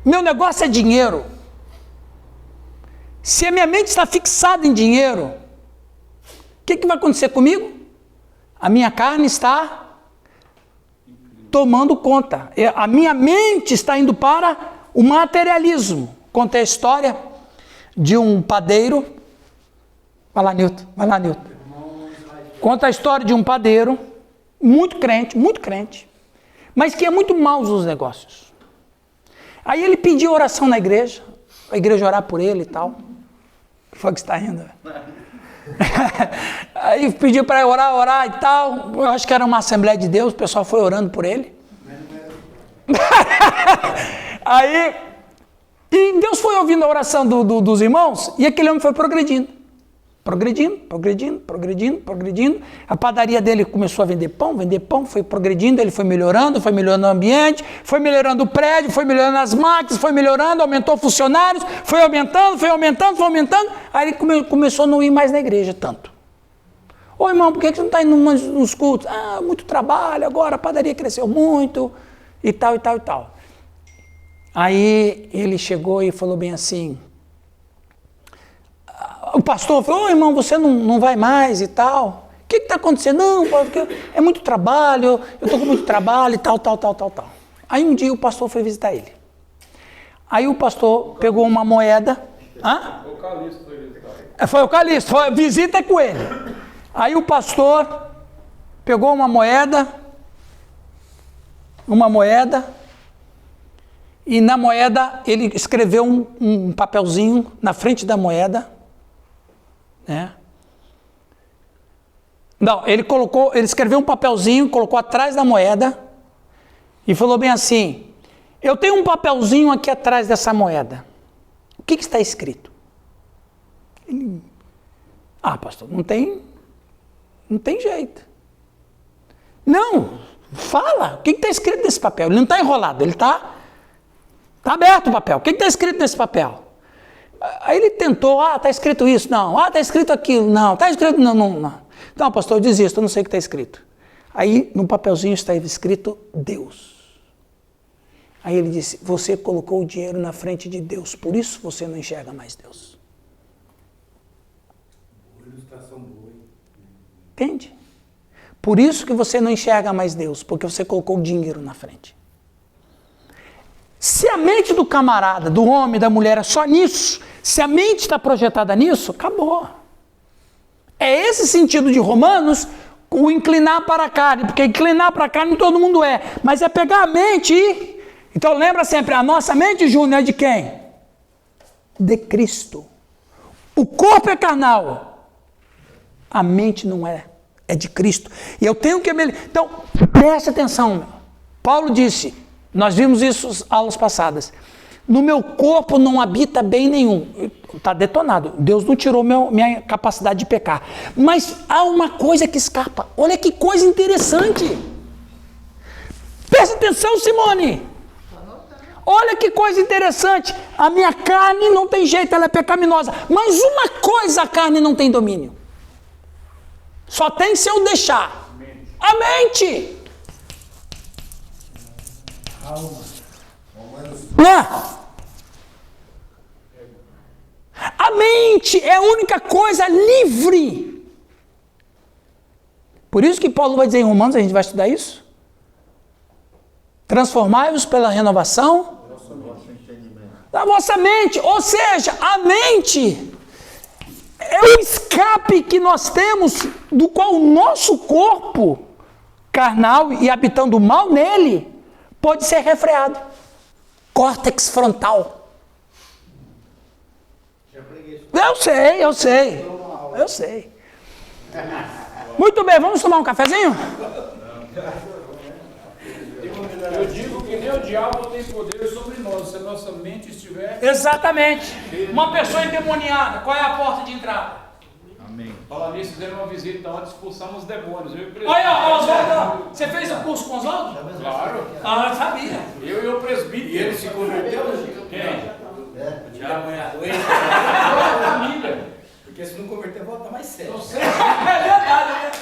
meu negócio é dinheiro. Se a minha mente está fixada em dinheiro, o que vai acontecer comigo? A minha carne está tomando conta. A minha mente está indo para o materialismo. Contei a história de um padeiro. Vai lá, Nilton. Conta a história de um padeiro, muito crente, mas que é muito mau nos negócios. Aí ele pediu oração na igreja, a igreja orar por ele e tal. O que foi que você está rindo? Aí pediu para orar e tal. Eu acho que era uma Assembleia de Deus, o pessoal foi orando por ele. Aí, e Deus foi ouvindo a oração dos irmãos, e aquele homem foi progredindo. A padaria dele começou a vender pão, foi progredindo, ele foi melhorando o ambiente, foi melhorando o prédio, foi melhorando as máquinas, foi melhorando, aumentou funcionários, foi aumentando. Aí ele começou a não ir mais na igreja tanto. Ô irmão, por que você não está indo nos cultos? Ah, muito trabalho, agora a padaria cresceu muito, e tal. Aí ele chegou e falou bem assim, o pastor falou, ô irmão, você não vai mais e tal. O que está acontecendo? Não, porque é muito trabalho, eu estou com muito trabalho e tal. Aí um dia o pastor foi visitar ele. Aí o pastor pegou uma moeda. Hã? O Calixto foi visitar. Foi o Calixto, foi visita com ele. Aí o pastor pegou uma moeda, e na moeda ele escreveu um papelzinho na frente da moeda. Né? Não, ele escreveu um papelzinho, colocou atrás da moeda e falou bem assim, eu tenho um papelzinho aqui atrás dessa moeda. O que está escrito? Pastor, não tem jeito. Não, fala, o que está escrito nesse papel? Ele não está enrolado, ele está aberto o papel. O que está escrito nesse papel? Aí ele tentou, está escrito isso, não, está escrito aquilo, não, está escrito, não. Não, pastor, eu desisto, eu não sei o que está escrito. Aí no papelzinho estava escrito Deus. Aí ele disse, você colocou o dinheiro na frente de Deus, por isso você não enxerga mais Deus. Ilustração boa. Entende? Por isso que você não enxerga mais Deus, porque você colocou o dinheiro na frente. Se a mente do camarada, do homem, da mulher é só nisso, se a mente está projetada nisso, acabou. É esse sentido de Romanos, o inclinar para a carne, porque inclinar para a carne todo mundo é, mas é pegar a mente e... Então lembra sempre, a nossa mente, Júnior, é de quem? De Cristo. O corpo é carnal, a mente não é, é de Cristo. E eu tenho que... Então, preste atenção, meu. Paulo disse, Nós vimos isso nas aulas passadas. No meu corpo não habita bem nenhum. Está detonado. Deus não tirou minha capacidade de pecar. Mas há uma coisa que escapa. Olha que coisa interessante. Presta atenção, Simone. Olha que coisa interessante. A minha carne não tem jeito, ela é pecaminosa. Mas uma coisa a carne não tem domínio. Só tem se eu deixar. A mente. A mente é a única coisa livre. Por isso que Paulo vai dizer em Romanos, a gente vai estudar isso. Transformai-vos pela renovação da vossa mente. Ou seja, a mente é o escape que nós temos, do qual o nosso corpo carnal e habitando o mal nele, pode ser refreado. Córtex frontal. Eu sei. Muito bem, vamos tomar um cafezinho? Eu digo que nem o diabo tem poder sobre nós, se a nossa mente estiver... Exatamente. Uma pessoa endemoniada, qual é a porta de entrada? Amém. Falando nisso, fizeram uma visita ontem, expulsamos os demônios. Eu e o presbítero. Olha, Oswaldo, você fez o curso com o Oswaldo? Claro. Ah, eu sabia. Eu e o presbítero. E ele se converteu? Quem? Família. Porque se não converter, volta mais sério. É verdade,